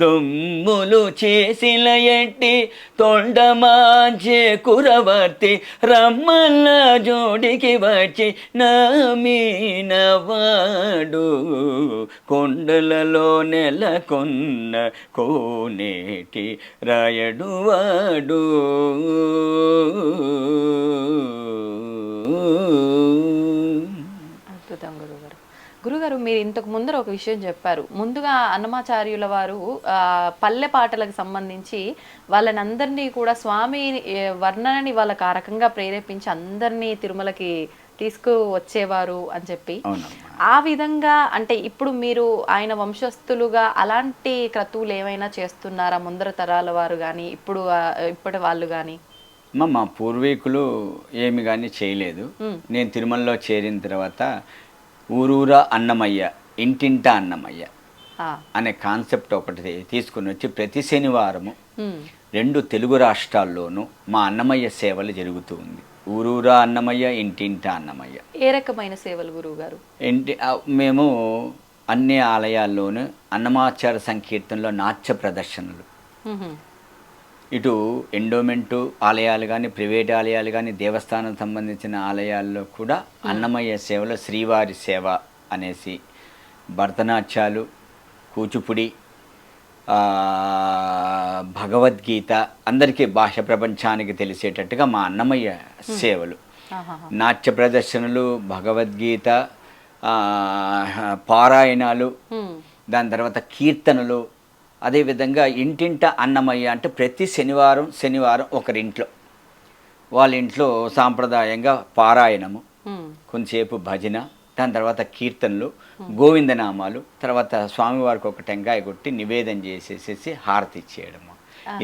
దొమ్ములు చేసిన ఎట్టి తొండమాంచే కురవర్తి రమ్మన్న జోడికి వచ్చి నమీనవాడు. కొండలలో నెలకొన్న కోనేటి రాయడువాడు. అద్భుతం గురుగారు. గురుగారు, మీరు ఇంతకు ముందర ఒక విషయం చెప్పారు. ముందుగా అన్నమాచార్యుల వారు పల్లె పాటలకు సంబంధించి వాళ్ళని అందరినీ కూడా స్వామి వర్ణనని వాళ్ళకి ఆ రకంగా ప్రేరేపించి అందరినీ తిరుమలకి తీసుకు వచ్చేవారు అని చెప్పి, ఆ విధంగా అంటే ఇప్పుడు మీరు ఆయన వంశస్థులుగా అలాంటి క్రతువులు ఏమైనా చేస్తున్నారా ముందర తరాల వారు కానీ ఇప్పటి వాళ్ళు కానీ? మా పూర్వీకులు ఏమి కానీ చేయలేదు. నేను తిరుమలలో చేరిన తర్వాత ఊరూరా అన్నమయ్య, ఇంటింటా అన్నమయ్య అనే కాన్సెప్ట్ ఒకటి తీసుకుని వచ్చి ప్రతి శనివారము 2 తెలుగు రాష్ట్రాల్లోనూ మా అన్నమయ్య సేవలు జరుగుతూ ఉంది. ఊరూరా అన్నమయ్య, ఇంటింటా అన్నమయ్య. ఏ రకమైన సేవలు గురువు గారు? మేము అన్ని ఆలయాల్లోనూ అన్నమాచార సంకీర్తనలో నాట్య ప్రదర్శనలు, ఇటు ఎండోమెంటు ఆలయాలు కానీ ప్రైవేట్ ఆలయాలు కానీ దేవస్థానం సంబంధించిన ఆలయాల్లో కూడా అన్నమయ్య సేవలో శ్రీవారి సేవ అనేసి భరతనాట్యాలు, కూచిపూడి, భగవద్గీత అందరికీ భాష ప్రపంచానికి తెలిసేటట్టుగా మా అన్నమయ్య సేవలు, నాట్య ప్రదర్శనలు, భగవద్గీత పారాయణాలు, దాని తర్వాత కీర్తనలు. అదేవిధంగా ఇంటింట అన్నమయ్య అంటే ప్రతి శనివారం ఒకరింట్లో వాళ్ళ ఇంట్లో సాంప్రదాయంగా పారాయణము, కొంతసేపు భజన, దాని తర్వాత కీర్తనలు, గోవిందనామాలు, తర్వాత స్వామివారికి ఒక టెంకాయ కొట్టి నివేదన చేసేసేసి హారతి ఇచ్చేయడము.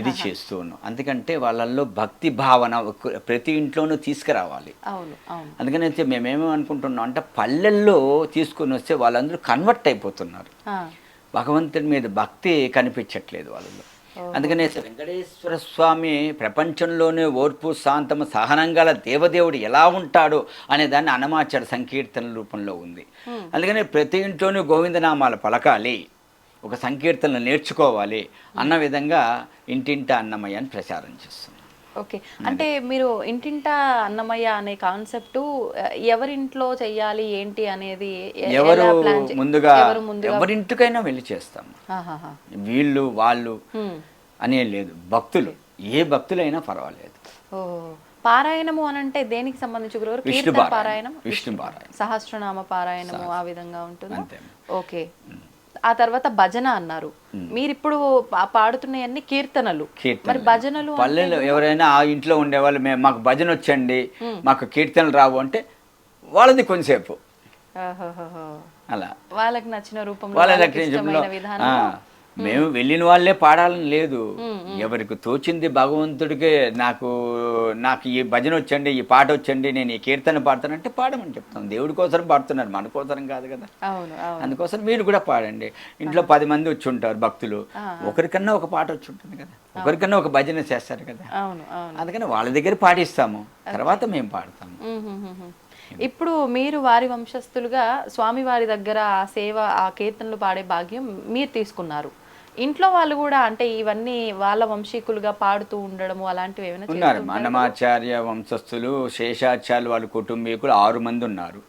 ఇది చేస్తూ ఉన్నాం. అందుకంటే వాళ్ళల్లో భక్తి భావన ప్రతి ఇంట్లోనూ తీసుకురావాలి. అందుకనైతే మేమేమో అనుకుంటున్నాం అంటే పల్లెల్లో తీసుకుని వస్తే వాళ్ళందరూ కన్వర్ట్ అయిపోతున్నారు. భగవంతుడి మీద భక్తి కనిపించట్లేదు వాళ్ళలో. అందుకనే వెంకటేశ్వర స్వామి ప్రపంచంలోనే ఓర్పు, శాంతము, సహనం గల దేవదేవుడు ఎలా ఉంటాడు అనే దాన్ని అన్నమాచార సంకీర్తన రూపంలో ఉంది. అందుకనే ప్రతి ఇంట్లోనూ గోవిందనామాలు పలకాలి, ఒక సంకీర్తనలు నేర్చుకోవాలి అన్న విధంగా ఇంటింటా అన్నమయ్య అని ప్రచారం చేస్తున్నాం. ఓకే, అంటే మీరు ఇంటింటా అన్నమయ్య అనే కాన్సెప్ట్ ఎవరింట్లో చెయ్యాలి ఏంటి అనేది ఎవరు ముందుగా ఎవరింటికైనా వెళ్ళి చేస్తాం. వీళ్ళు వాళ్ళు అనే లేదు, భక్తులు ఏ భక్తులైనా పర్వాలేదు. పారాయణము అని అంటే దేనికి సంబంధించి గురువు? విష్ణు పారాయణం, సహస్రనామ పారాయణము ఆ విధంగా ఉంటుంది. ఓకే, ఆ తర్వాత భజన అన్నారు. మీరు ఇప్పుడు పాడుతున్నవన్నీ కీర్తనలు. మరి భజనలు పల్లెలు ఎవరైనా ఆ ఇంట్లో ఉండేవాళ్ళు మాకు భజన వచ్చండి, మాకు కీర్తనలు రావు అంటే వాళ్ళది కొంచెంసేపు అలా వాళ్ళకి నచ్చిన రూపంలో మేము వెళ్ళిన వాళ్ళే పాడాలని లేదు. ఎవరికి తోచింది భగవంతుడికి నాకు ఈ భజన వచ్చండి, ఈ పాట వచ్చండి, నేను ఈ కీర్తన పాడతానంటే పాడమని చెప్తాం. దేవుడి కోసం పాడుతున్నారు, మన కోసరం కాదు కదా. అందుకోసం మీరు కూడా పాడండి. ఇంట్లో 10 మంది వచ్చి ఉంటారు భక్తులు, ఒకరికన్నా ఒక పాట వచ్చి ఉంటుంది కదా, ఒకరికన్నా ఒక భజన చేస్తారు కదా. అందుకని వాళ్ళ దగ్గర పాటిస్తాము, తర్వాత మేము పాడతాము. ఇప్పుడు మీరు వారి వంశస్థులుగా స్వామి వారి దగ్గర ఆ సేవ, ఆ కీర్తనలు పాడే భాగ్యం మీరు తీసుకున్నారు. ఇంట్లో వాళ్ళు కూడా అంటే ఇవన్నీ వాళ్ళ వంశీకులుగా పాడుతూ ఉండడము అలాంటివి ఏమైనా ఉన్నారు. చేస్తుంటారా? అన్నమాచార్య వంశస్థులు, శేషాచార్యులు వాళ్ళ కుటుంబీకులు 6 మంది ఉన్నారు.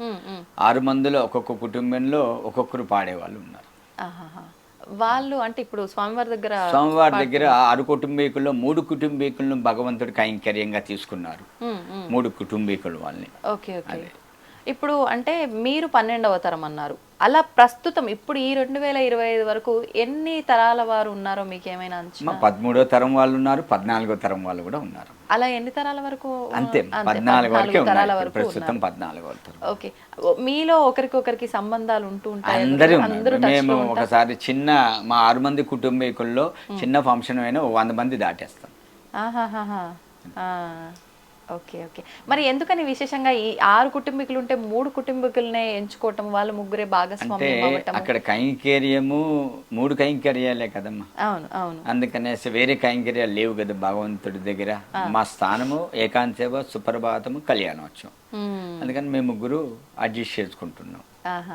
6 మందిలో ఒక్కొక్క కుటుంబంలో ఒక్కొక్కరు పాడేవాళ్ళు ఉన్నారు. ఆహాహా. వాళ్ళు అంటే ఇప్పుడు స్వామివారి దగ్గర స్వామివారి దగ్గర 6 కుటుంబీకుల్లో 3 కుటుంబీకులను భగవంతుడు కైంకర్యంగా తీసుకున్నారు. 3 కుటుంబీకులు వాళ్ళని. Okay okay. ఇప్పుడు అంటే మీరు 12వ తరం అన్నారు. అలా ప్రస్తుతం ఇప్పుడు ఈ 2025 వరకు ఎన్ని తరాల వారు ఉన్నారో మీకు ఏమైనా అంచనా? 13వ తరం వాళ్ళు ఉన్నారు, 14వ తరం వాళ్ళు కూడా ఉన్నారు. అలా ఎన్ని తరాల వరకు? అంతే 14 వరకే తరాల ఉన్నారు. వరకు ప్రస్తుతం ఉన్నారు. 14వ తరం. ఓకే. మీలో ఒకరికొకరికి సంబంధాలు ఉంటూ ఉంటాయి. అందరూ అందరూ ఉన్నారు. మేము ఒకసారి చిన్న మా 6 మంది కుటుంబీకుల్లో చిన్న ఫంక్షన్ అయినా 100 మంది దాటేస్తాం. ఆహాహాహా. Okay okay. మరి ఎందుకని విశేషంగా ఈ 6 కుటుంబీకులు ఉంటే 3 కుటుంబీకులనే ఎంచుకోవటం, వాళ్ళు ముగ్గురే అంటే భాగస్వామ్యం అవ్వటం? అక్కడ కైంకర్యము 3 కైంకర్యాలే కదమ్మా. అవును అవును. అందుకనేసి వేరే కైంకర్యాలు లేవు కదా భగవంతుడి దగ్గర. మా స్థానము ఏకాంతసేవ, సుప్రభాతము, కళ్యాణోత్సవం. అందుకని మేము ముగ్గురు అడ్జస్ట్ చేసుకుంటున్నాం.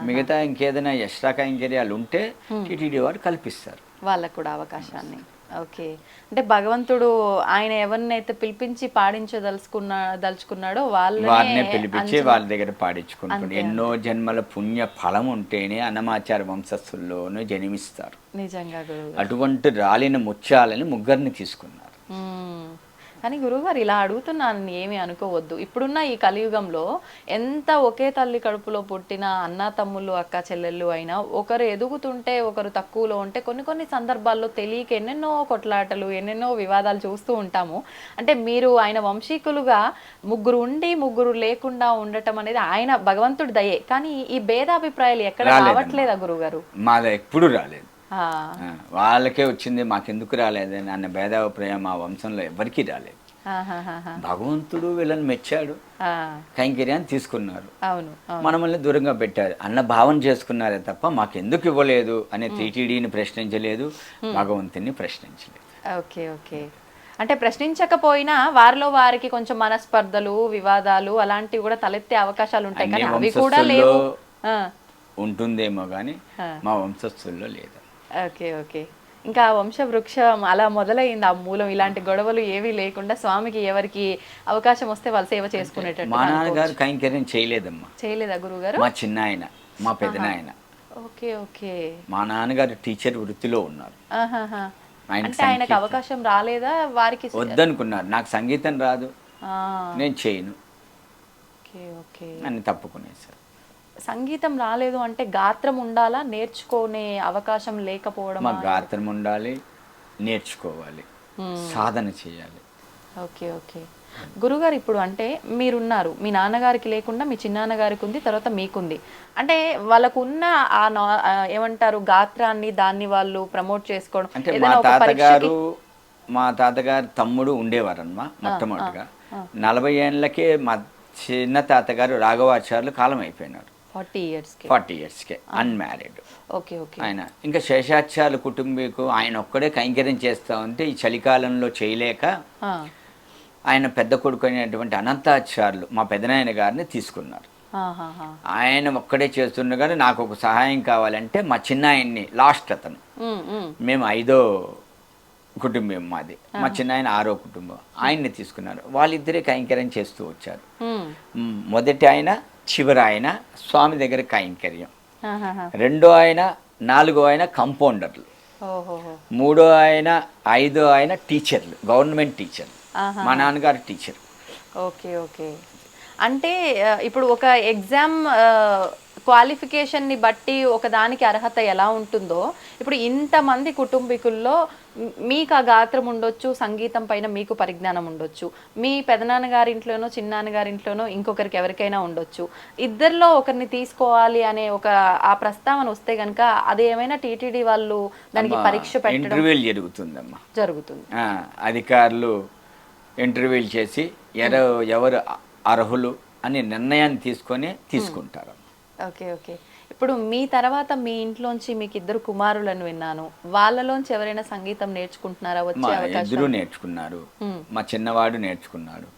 మిగతా ఇంకేదైనా ఎక్స్ట్రా కైంకర్యాలు ఉంటే టీటీడీ వారు కల్పిస్తారు వాళ్ళకు కూడా అవకాశాన్ని. ఓకే. అంటే భగవంతుడు ఆయన ఎవరినైతే పిలిపించి దలుచుకున్నాడో వారినే పిలిపించి వాళ్ళ దగ్గర పాడించుకుంటున్నారు. ఎన్నో జన్మల పుణ్య ఫలం ఉంటేనే అన్నమాచార్య వంశస్థుల్లోనూ జన్మిస్తారు. నిజంగా గురువు. అటువంటి రాలిన ముత్యాలని ముగ్గురిని తీసుకున్నారు. కానీ గురువుగారు ఇలా అడుగుతున్నాను ఏమీ అనుకోవద్దు. ఇప్పుడున్న ఈ కలియుగంలో ఎంత ఒకే తల్లి కడుపులో పుట్టిన అన్న తమ్ముళ్ళు, అక్క చెల్లెళ్ళు అయినా ఒకరు ఎదుగుతుంటే ఒకరు తక్కువలో ఉంటే కొన్ని సందర్భాల్లో తెలియక ఎన్నెన్నో కొట్లాటలు, ఎన్నెన్నో వివాదాలు చూస్తూ ఉంటాము. అంటే మీరు ఆయన వంశీకులుగా ముగ్గురు ఉండి ముగ్గురు లేకుండా ఉండటం అనేది ఆయన భగవంతుడి దయే. కానీ ఈ భేదాభిప్రాయాలు ఎక్కడ రావట్లేదా గురువుగారు? మాది ఎప్పుడు రాలేదు. వాళ్ళకే వచ్చింది, మాకెందుకు రాలేదని అన్న భేదాభిప్రాయం మా వంశంలో ఎవరికి రాలేదు. భగవంతుడు వీళ్ళని మెచ్చాడు, కైంకర్యాన్ని తీసుకున్నారు, మనల్ని దూరంగా పెట్టారు అన్న భావన చేసుకున్నారే తప్ప మాకెందుకు ఇవ్వలేదు అనే టీటీడీని ప్రశ్నించలేదు, భగవంతుని ప్రశ్నించలేదు. Okay okay. అంటే ప్రశ్నించకపోయినా వారిలో వారికి కొంచెం మనస్పర్ధలు, వివాదాలు అలాంటివి కూడా తలెత్తే అవకాశాలు ఉంటాయి. కానీ అవి కూడా లేవు. ఉంటుందేమో కానీ మా వంశస్థుల్లో లేదు. Okay okay. ఇంకా వంశ వృక్షం అలా మొదలైంది. ఆ మూలం ఇలాంటి గొడవలు ఏవీ లేకుండా స్వామికి ఎవరికి అవకాశం వస్తే వాళ్ళు సేవ చేసుకునేటట్టు. మా నాన్నగారు కైంకర్యం చేయలేదమ్మా. చేయలేదా గురువుగారు? మా చిన్న ఆయన, మా పెద్దనాయన. Okay okay. మా నాన్నగారు టీచర్ వృత్తిలో ఉన్నారు. అంటే ఆయనకు అవకాశం రాలేదా? వారికి వద్దనుకున్నారు, నాకు సంగీతం రాదు, నేను చేయను అని తప్పుకునేసారు. సంగీతం రాలేదు అంటే గాత్రం ఉండాలా, నేర్చుకునే అవకాశం లేకపోవడం? మాకు గాత్రం ఉండాలి, నేర్చుకోవాలి, సాధన చేయాలి. Okay okay. గురుగారు ఇప్పుడు అంటే మీరున్నారు, మీ నాన్నగారికి లేకుండా మీ చిన్నాన్నగారికి ఉంది, తర్వాత మీకుంది. అంటే వాళ్ళకున్న ఏమంటారు గాత్రాన్ని దాన్ని వాళ్ళు ప్రమోట్ చేసుకోవడం అంటే మా తాతగారు తమ్ముడు ఉండేవారమ్మా. మొట్టమొదటిగా 40 ఏళ్ళకే మా చిన్న తాతగారు రాఘవాచార్యులు కాలం అయిపోయినారు. 40 ఇయర్స్కే అన్మ్యారీడ్. Okay okay. ఆయన ఇంకా శేషాచార్యుల కుటుంబీకు ఆయన ఒక్కడే కైంకర్యం చేస్తా ఉంటే ఈ చలికాలంలో చేయలేక ఆయన పెద్ద కొడుకు అయినటువంటి అనంతాచార్యులు మా పెదనాయన గారిని తీసుకున్నారు. ఆయన ఒక్కడే చేస్తుండగానే నాకు ఒక సహాయం కావాలంటే మా చిన్న ఆయన్ని, లాస్ట్ అతను, మేము 5వ కుటుంబం మాది, మా చిన్న ఆయన 6వ కుటుంబం, ఆయన్ని తీసుకున్నారు. వాళ్ళిద్దరే కైంకర్యం చేస్తూ వచ్చారు. మొదటి ఆయన, చివరి ఆయన స్వామి దగ్గర కైంకర్యం, 2వ ఆయన, 4వ ఆయన కంపౌండర్లు, 3వ ఆయన, 5వ ఆయన టీచర్లు, గవర్నమెంట్ టీచర్లు. మా నాన్నగారు టీచర్. Okay okay. అంటే ఇప్పుడు ఒక ఎగ్జామ్ క్వాలిఫికేషన్ని బట్టి ఒకదానికి అర్హత ఎలా ఉంటుందో ఇప్పుడు ఇంతమంది కుటుంబీకుల్లో మీకు ఆ గాత్రం ఉండొచ్చు, సంగీతం పైన మీకు పరిజ్ఞానం ఉండొచ్చు, మీ పెదనాన్నగారింట్లోనో చిన్నాన్నగారింట్లోనో ఇంకొకరికి ఎవరికైనా ఉండొచ్చు. ఇద్దరిలో ఒకరిని తీసుకోవాలి అనే ఒక ఆ ప్రస్తావన వస్తే కనుక అది ఏమైనా టీటీడీ వాళ్ళు దానికి పరీక్ష పెట్టడం జరుగుతుంది. అధికారులు ఇంటర్వ్యూలు చేసి ఎవరు అర్హులు అని నిర్ణయాన్ని తీసుకుంటారు. Okay okay. ఇప్పుడు మీ తర్వాత మీ ఇంట్లోంచి మీకు 2 కుమారులను విన్నాను, వాళ్ళలోంచి ఎవరైనా సంగీతం నేర్చుకుంటున్నారా? వచ్చే అవకాశం? ఇద్దరు నేర్చుకున్నారు. మా చిన్నవాడు నేర్చుకున్నాడు,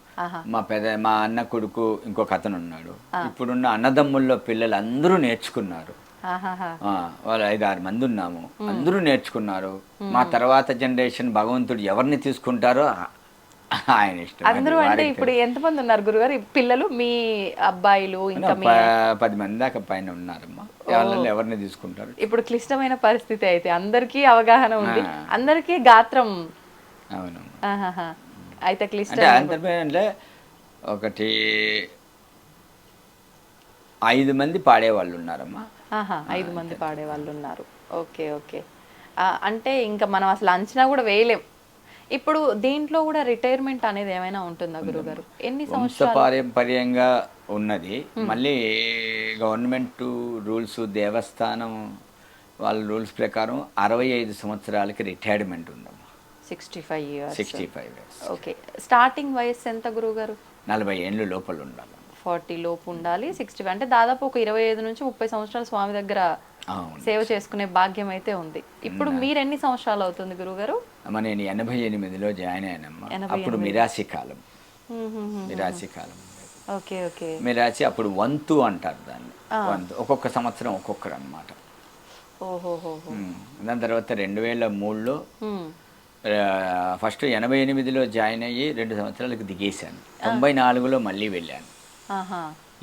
మా అన్న కొడుకు ఇంకొక అతను ఉన్నాడు. ఇప్పుడున్న అన్నదమ్ముల్లో పిల్లలు అందరూ నేర్చుకున్నారు. ఆహాహా. వాళ్ళు 5-6 మంది ఉన్నాము. అందరూ నేర్చుకున్నారు. మా తర్వాత జనరేషన్ భగవంతుడు ఎవరిని తీసుకుంటారో ఆయన ఇష్టం. అందరూ అంటే ఇప్పుడు ఎంతమంది ఉన్నారు గురుగారు ఈ పిల్లలు, మీ అబ్బాయిలు ఇంకా మీ 10 మంది దాకా పైన ఉన్నారమ్మా. వాళ్ళని ఎవరిని తీసుకుంటారు? ఇప్పుడు క్లిష్టమైన పరిస్థితి అయితే అందరికీ అవగాహన ఉంది, అందరికీ గాత్రం. అవును. ఆహాహా. అయితే క్లిష్ట అంటే ఒకటి 5 మంది పాడేవాళ్ళు ఉన్నారమ్మా. 5 మంది పాడే వాళ్ళు ఉన్నారు. Okay okay. అంటే ఇంకా మనం అసలు అంచనా కూడా వేయలేం. ఇప్పుడు దీంట్లో కూడా రిటైర్మెంట్ అనేది ఏమైనా ఉంటుందా గురుగారు? ఎన్ని సంవత్సరాలు? పారంపర్యంగా ఉన్నది. మళ్ళీ గవర్నమెంట్ రూల్స్, దేవస్థానం వాళ్ళ రూల్స్ ప్రకారం 65 సంవత్సరాలకి రిటైర్మెంట్ ఉందమ్మా. 65 years. 65 years. ఓకే. స్టార్టింగ్ వయసు ఎంత గురుగారు? 40 ఏళ్ళు లోపల ఉండాలి. 40 లోపు ఉండాలి. 60 అంటే దాదాపు ఒక 25 నుంచి 30 సంవత్సరాలు స్వామి దగ్గర సేవ చేసుకునే భాగ్యం అయితే ఉంది. ఇప్పుడు మీరు ఎన్ని సంవత్సరాలు అవుతుంది గురుగారు? అమ్మ నేను 88లో జాయిన్ అయ్యానమ్మా. అప్పుడు మిరాసి కాలం. మిరాసి కాలం. Okay okay. మిరాసి అప్పుడు వంతు అంటారు దాన్ని. వంతు ఒక్కొక్క సంవత్సరం ఒక్కొక్కరు అనమాట. ఓహోహో. దాని తర్వాత 2003లో ఫస్ట్ 88లో జాయిన్ అయ్యి 2 సంవత్సరాలకు దిగేశాను. 94లో మళ్ళీ వెళ్ళాను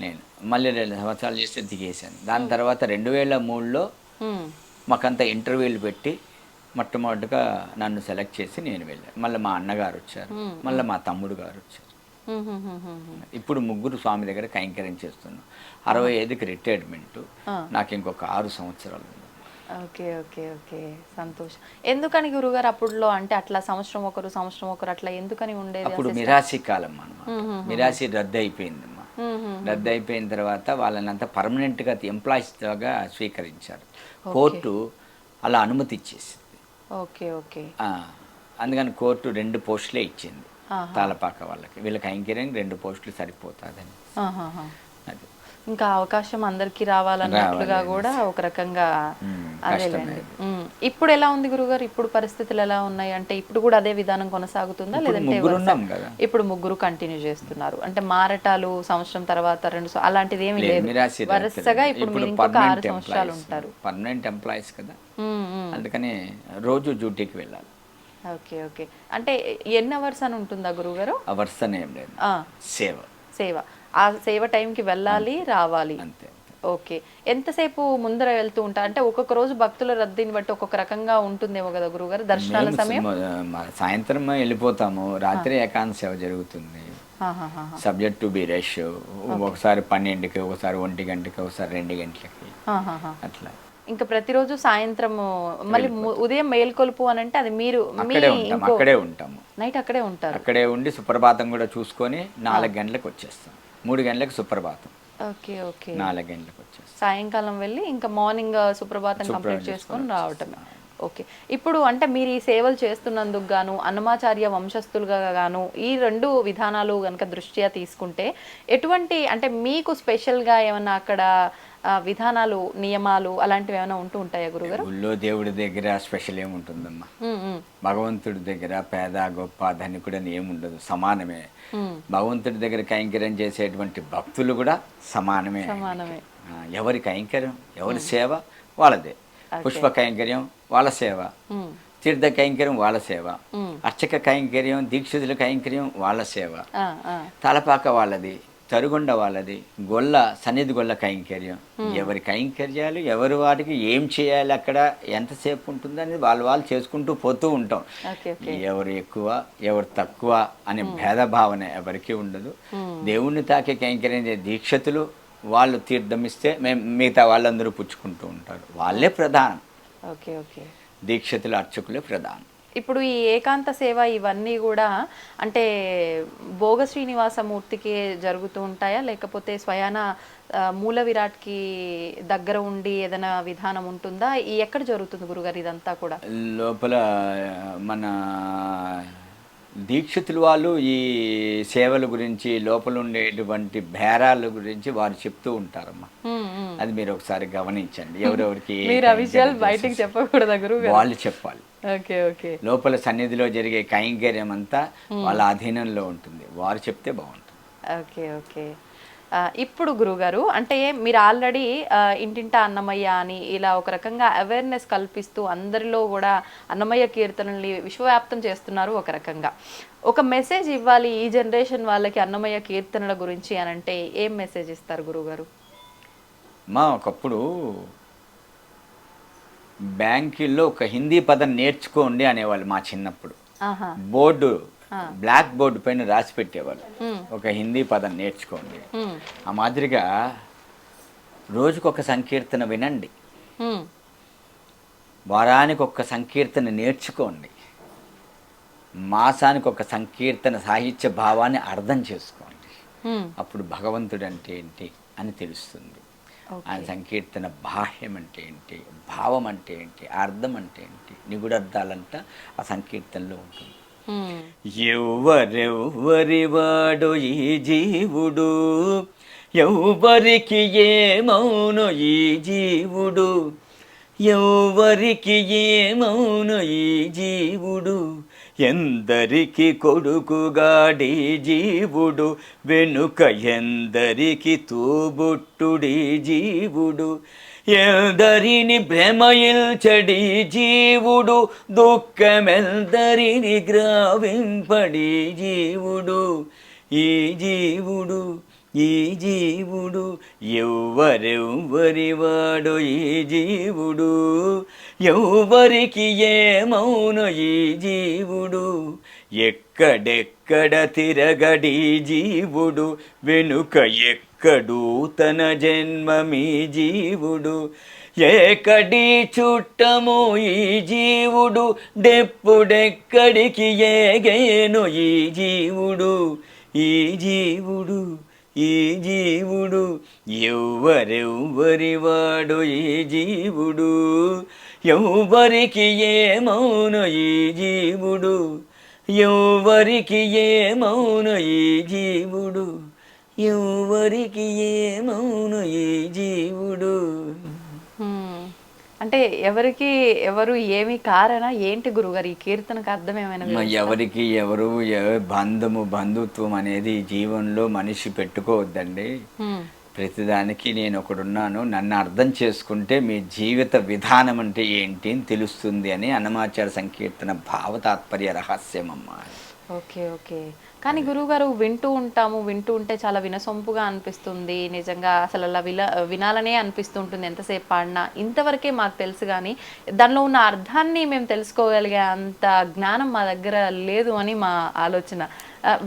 నేను. మళ్ళీ 2 సంవత్సరాలు చేస్తే దిగేశాను. దాని తర్వాత 2003లో మాకంతా ఇంటర్వ్యూలు పెట్టి మొట్టమొదటిగా నన్ను సెలెక్ట్ చేసి నేను వెళ్ళాను. మళ్ళీ మా అన్నగారు వచ్చారు, మళ్ళీ మా తమ్ముడు గారు వచ్చారు. ఇప్పుడు ముగ్గురు స్వామి దగ్గర కైంకర్యం చేస్తున్నాం. 65కి రిటైర్మెంట్. నాకు ఇంకొక 6 సంవత్సరాలు. Okay okay okay. సంతోషం. ఎందుకని గురుగారు అప్పుడులో అంటే అట్లా సంవత్సరం ఒకరు అట్లా ఎందుకని ఉండేది? అప్పుడు మిరాసి కాలం అన్నమాట. మిరాసి రద్దు అయిపోయిందమ్మా. రద్దు అయిపోయిన తర్వాత వాళ్ళని అంతా పర్మనెంట్గా ఎంప్లాయీస్గా స్వీకరించారు. కోర్టు అలా అనుమతి ఇచ్చేసింది. Okay okay. అందుకని కోర్టు 2 పోస్టులే ఇచ్చింది తాళపాక వాళ్ళకి. వీళ్ళకి కైంకర్యం 2 పోస్టులు సరిపోతుందని. అది ఇంకా అవకాశం అందరికి రావాలన్నట్లుగా కూడా ఒక రకంగా అదేలేండి. ఇప్పుడు ఎలా ఉంది గురుగారు? ఇప్పుడు పరిస్థితులు ఎలా ఉన్నాయి? అంటే ఇప్పుడు కూడా అదే విధానం కొనసాగుతుందా లేదంటే ఇప్పుడు ముగ్గురు కంటిన్యూ చేస్తున్నారు? అంటే మారటాలు సంవత్సరం తర్వాత 2 అలాంటిది ఏమీ లేదు, వరుసగా ఇప్పుడు మీరు ఇంకొక 6 సంవత్సరాలు ఉంటారు. పర్మనెంట్ ఎంప్లాయీస్ కదా, అందుకని రోజు డ్యూటీకి వెళ్ళాలి. Okay okay. అంటే ఎన్ని అవర్స్ అని ఉంటుందా గురుగారు? అవర్స్ అని ఏం లేదు, సేవ. సేవ. ఆ సేవ టైంకి వెళ్ళాలి రావాలి అంతే. ఓకే. ఎంతసేపు ముందర వెళ్తూ ఉంటారు? అంటే ఒక్కొక్క రోజు భక్తుల రద్దీని బట్టి ఒక్కొక్క రకంగా ఉంటుందేమో కదా గురుగారు దర్శనాల సమయం? సాయంత్రం వెళ్ళిపోతాము, రాత్రి ఏకాంత సేవ జరుగుతుంది. Subject to be rush. ఒకసారి 12కి, ఒకసారి 1 గంటకి, ఒకసారి 2 గంటలకి అట్లా. ఇంకా ప్రతిరోజు సాయంత్రం మళ్ళీ ఉదయం మేల్కొలుపు అని అంటే అది మీరు అక్కడే ఉంటాము. నైట్ అక్కడే ఉంటారు? అక్కడే ఉండి సుప్రభాతం కూడా చూసుకొని 4 గంటలకు వచ్చేస్తాం. 3 గంటలకు సుప్రభాతం. Okay okay. 4 గంటలకు వచ్చేస్తాం. సాయంకాలం వెళ్ళి ఇంకా మార్నింగ్ సుప్రభాతం కంప్లీట్ చేసుకొని రావటమే. ఓకే. ఇప్పుడు అంటే మీరు ఈ సేవలు చేస్తున్నందుకు గాను, అన్నమాచార్య వంశస్థులుగా గాను ఈ 2 విధానాలు కనుక దృష్ట్యా తీసుకుంటే ఎటువంటి అంటే మీకు స్పెషల్గా ఏమన్నా అక్కడ విధానాలు, నియమాలు అలాంటివి ఏమైనా ఉంటూ ఉంటాయా గురుగారు? ఊళ్ళో దేవుడి దగ్గర స్పెషల్ ఏముంటుందమ్మా? భగవంతుడి దగ్గర పేద గొప్ప ధనికుడు అని ఏముండదు, సమానమే. భగవంతుడి దగ్గర కైంకర్యం చేసేటువంటి భక్తులు కూడా సమానమే. ఎవరి కైంకర్యం, ఎవరి సేవ వాళ్ళదే. పుష్ప కైంకర్యం వాళ్ళ సేవ, తీర్థ కైంకర్యం వాళ్ళ సేవ, అర్చక కైంకర్యం, దీక్షితుల కైంకర్యం వాళ్ళ సేవ, తలపాక వాళ్ళది, తరుగుండ వాళ్ళది, గొల్ల సన్నిధి గొల్ల కైంకర్యం. ఎవరి కైంకర్యాలు ఎవరి వాటికి ఏం చేయాలి, అక్కడ ఎంతసేపు ఉంటుంది అనేది వాళ్ళు చేసుకుంటూ పోతూ ఉంటాం. ఎవరు ఎక్కువ ఎవరు తక్కువ అనే భేదభావన ఎవరికి ఉండదు. దేవుణ్ణి తాకే కైంకర్యం దీక్షతులు వాళ్ళు తీర్థమిస్తే మిగతా వాళ్ళందరూ పుచ్చుకుంటూ ఉంటారు. వాళ్ళే ప్రధానం. Okay okay. దీక్షతులు, అర్చకులే ప్రధానం. ఇప్పుడు ఈ ఏకాంత సేవ ఇవన్నీ కూడా అంటే భోగ శ్రీనివాసమూర్తికి జరుగుతూ ఉంటాయా లేకపోతే స్వయాన మూల విరాట్కి దగ్గర ఉండి ఏదైనా విధానం ఉంటుందా? ఎక్కడ జరుగుతుంది గురుగారు ఇదంతా కూడా? లోపల మన దీక్షితులు వాళ్ళు ఈ సేవల గురించి, లోపల ఉండేటువంటి బేరాల గురించి వారు చెప్తూ ఉంటారమ్మా. అది మీరు ఒకసారి గమనించండి. ఎవరెవరికి బయటికి చెప్పకూడదు గురువు, వాళ్ళు చెప్పాలి. Okay okay. లోపల సన్నిధిలో జరిగే కైంకర్యం అంతా వాళ్ళ అధీనంలో ఉంటుంది, వారు చెప్తే బాగుంటుంది. Okay okay. ఇప్పుడు గురుగారు అంటే మీరు ఆల్రెడీ ఇంటింటా అన్నమయ్య అని ఇలా ఒక రకంగా అవేర్నెస్ కల్పిస్తూ అందరిలో కూడా అన్నమయ్య కీర్తనల్ని విశ్వవ్యాప్తం చేస్తున్నారు. ఒక రకంగా ఒక మెసేజ్ ఇవ్వాలి ఈ జనరేషన్ వాళ్ళకి అన్నమయ్య కీర్తనల గురించి అని అంటే ఏం మెసేజ్ ఇస్తారు గురుగారు? ఒకప్పుడు బ్యాంకుల్లో ఒక హిందీ పదం నేర్చుకోండి అనేవాళ్ళు మా చిన్నప్పుడు. బోర్డు, బ్లాక్ బోర్డు పైన రాసి పెట్టేవాళ్ళు ఒక హిందీ పదం నేర్చుకోండి. ఆ మాదిరిగా రోజుకొక సంకీర్తన వినండి, వారానికి ఒక సంకీర్తన నేర్చుకోండి, మాసానికి ఒక సంకీర్తన సాహిత్య భావాన్ని అర్థం చేసుకోండి. అప్పుడు భగవంతుడు అంటే ఏంటి అని తెలుస్తుంది. ఆయన సంకీర్తన బాహ్యం అంటే ఏంటి, భావం అంటే ఏంటి, అర్థం అంటే ఏంటి, నిగుడర్థాలంతా ఆ సంకీర్తనలో ఉంటుంది. ఎవ్వరెవ్వరివాడు ఈ జీవుడు, ఎవ్వరికి ఏమౌను ఈ జీవుడు, ఎవ్వరికి ఏమౌను ఈ జీవుడు, ఎందరికి కొడుకుగాడి జీవుడు, వెనుక ఎందరికి తోబుట్టుడి జీవుడు, ఎందరిని భ్రమయిల్చడి జీవుడు, దుఃఖమెందరిని గ్రావింపడి జీవుడు, ఈ జీవుడు ఈ జీవుడు, ఎవ్వరెవ్వరివాడు ఈ జీవుడు, ఎవ్వరికి ఏమౌను ఈ జీవుడు, ఎక్కడెక్కడ తిరగడి జీవుడు, వెనుక ఎక్కడు తన జన్మమీ జీవుడు, ఏకడి చుట్టము ఈ జీవుడు, డెప్పుడెక్కడికి ఏగేను ఈ జీవుడు, ఈ జీవుడు ఈ జీవుడు, ఎవ్వరెవ్వరివాడు ఈ జీవుడు, ఎవ్వరికి ఏమౌను ఈ జీవుడు, ఎవ్వరికి ఏమౌను ఈ జీవుడు, ఎవ్వరికి ఏమౌను ఈ జీవుడు. అంటే ఎవరికి ఎవరు ఏమి కారణ ఏంటి గురుగారు ఈ కీర్తనకు అర్థం ఏమైనా? ఎవరికి ఎవరు బంధుత్వం అనేది ఈ జీవనంలో మనిషి పెట్టుకోవద్దండి. ప్రతిదానికి నేను ఒకడున్నాను, నన్ను అర్థం చేసుకుంటే మీ జీవిత విధానం అంటే ఏంటి అని తెలుస్తుంది అని అన్నమాచార్య సంకీర్తన భావ తాత్పర్య రహస్యం అమ్మా. Okay okay. కానీ గురువుగారు వింటూ ఉంటే చాలా వినసొంపుగా అనిపిస్తుంది, నిజంగా అసలు అలా వినాలనే అనిపిస్తుంటుంది ఎంతసేపు పాడినా. ఇంతవరకే మాకు తెలుసు, కానీ దానిలో ఉన్న అర్థాన్ని మేము తెలుసుకోగలిగే అంత జ్ఞానం మా దగ్గర లేదు అని మా ఆలోచన.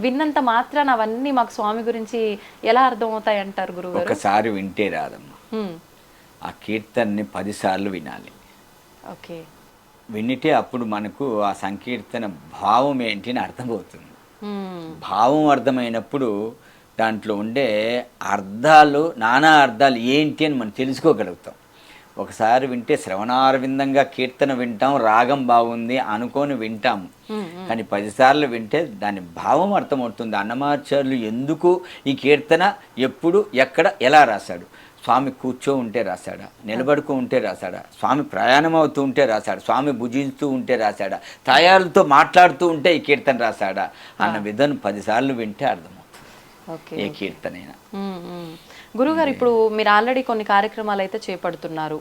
విన్నంత మాత్రాన అవన్నీ మాకు స్వామి గురించి ఎలా అర్థమవుతాయి అంటారు గురువుగారు? ఒకసారి వింటే రాదమ్మా, ఆ కీర్తనని 10 సార్లు వినాలి. ఓకే. వినితే అప్పుడు మనకు ఆ సంకీర్తన భావం ఏంటి అని అర్థమవుతుంది. భావం అర్థమైనప్పుడు దాంట్లో ఉండే అర్థాలు, నానా అర్థాలు ఏంటి అని మనం తెలుసుకోగలుగుతాం. ఒకసారి వింటే శ్రవణారవిందంగా కీర్తన వింటాం, రాగం బాగుంది అనుకొని వింటాము. కానీ 10 సార్లు వింటే దాని భావం అర్థమవుతుంది. అన్నమాచార్యులు ఎందుకు ఈ కీర్తన ఎప్పుడు ఎక్కడ ఎలా రాశాడు, స్వామి కూర్చో ఉంటే రాశాడా, నిలబడుకో ఉంటే రాశాడా, స్వామి ప్రయాణం అవుతూ ఉంటే రాశాడా, స్వామి భుజిస్తూ ఉంటే రాశాడా, తాయాలతో మాట్లాడుతూ ఉంటే ఈ కీర్తన రాశాడా అన్న విధానం 10 సార్లు వింటే అర్థమవుతుంది ఏ కీర్తనైనా. గురుగారు, ఇప్పుడు మీరు ఆల్రెడీ కొన్ని కార్యక్రమాలు అయితే చేపడుతున్నారు,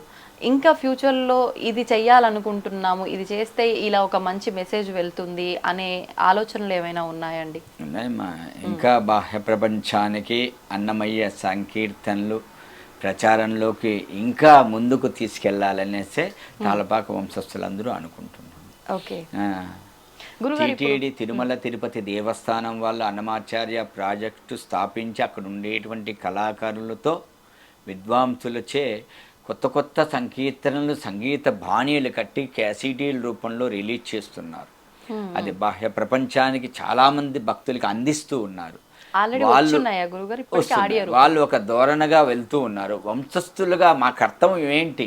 ఇంకా ఫ్యూచర్లో ఇది చెయ్యాలనుకుంటున్నాము, ఇది చేస్తే ఇలా ఒక మంచి మెసేజ్ వెళ్తుంది అనే ఆలోచనలు ఏమైనా ఉన్నాయండి? ఉన్నాయమ్మా. ఇంకా బాహ్య ప్రపంచానికి అన్నమయ్య సంకీర్తనలు ప్రచారంలోకి ఇంకా ముందుకు తీసుకెళ్లాలనేసే తాళపాక వంశస్థులందరూ అనుకుంటున్నారు. ఓకే. టీటీడీ తిరుమల తిరుపతి దేవస్థానం వాళ్ళు అన్నమాచార్య ప్రాజెక్టు స్థాపించి అక్కడ ఉండేటువంటి కళాకారులతో విద్వాంసులచే కొత్త కొత్త సంకీర్తనలు, సంగీత బాణీలు కట్టి క్యాసిడీల రూపంలో రిలీజ్ చేస్తున్నారు. అది బాహ్య ప్రపంచానికి చాలామంది భక్తులకి అందిస్తూ ఉన్నారు. వాళ్ళు ఒక ధోరణగా వెళ్తూ ఉన్నారు. వంశస్థులుగా మా కర్తవ్యం ఏంటి,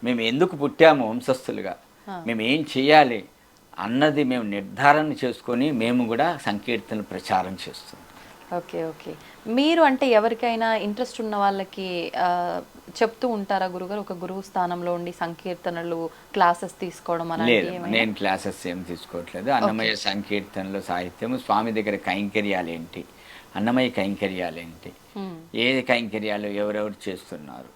మేము ఎందుకు పుట్టాము వంశస్థులుగా, మేము ఏం చేయాలి అన్నది మేము నిర్ధారణ చేసుకొని మేము కూడా సంకీర్తనలు ప్రచారం చేస్తున్నాం. Okay okay. మీరు అంటే ఎవరికైనా ఇంట్రెస్ట్ ఉన్న వాళ్ళకి చెప్తూ ఉంటారా గురుగారు, ఒక గురువు స్థానంలో ఉండి సంకీర్తనలు క్లాసెస్ తీసుకోవడం అనేది? నేను క్లాసెస్ ఏం తీసుకోవట్లేదు. అన్నమయ్య సంకీర్తనలు, సాహిత్యము, స్వామి దగ్గర కైంకర్యాలు ఏంటి, అన్నమయ్య కైంకర్యాలు ఏంటి, ఏ కైంకర్యాలు ఎవరెవరు చేస్తున్నారు,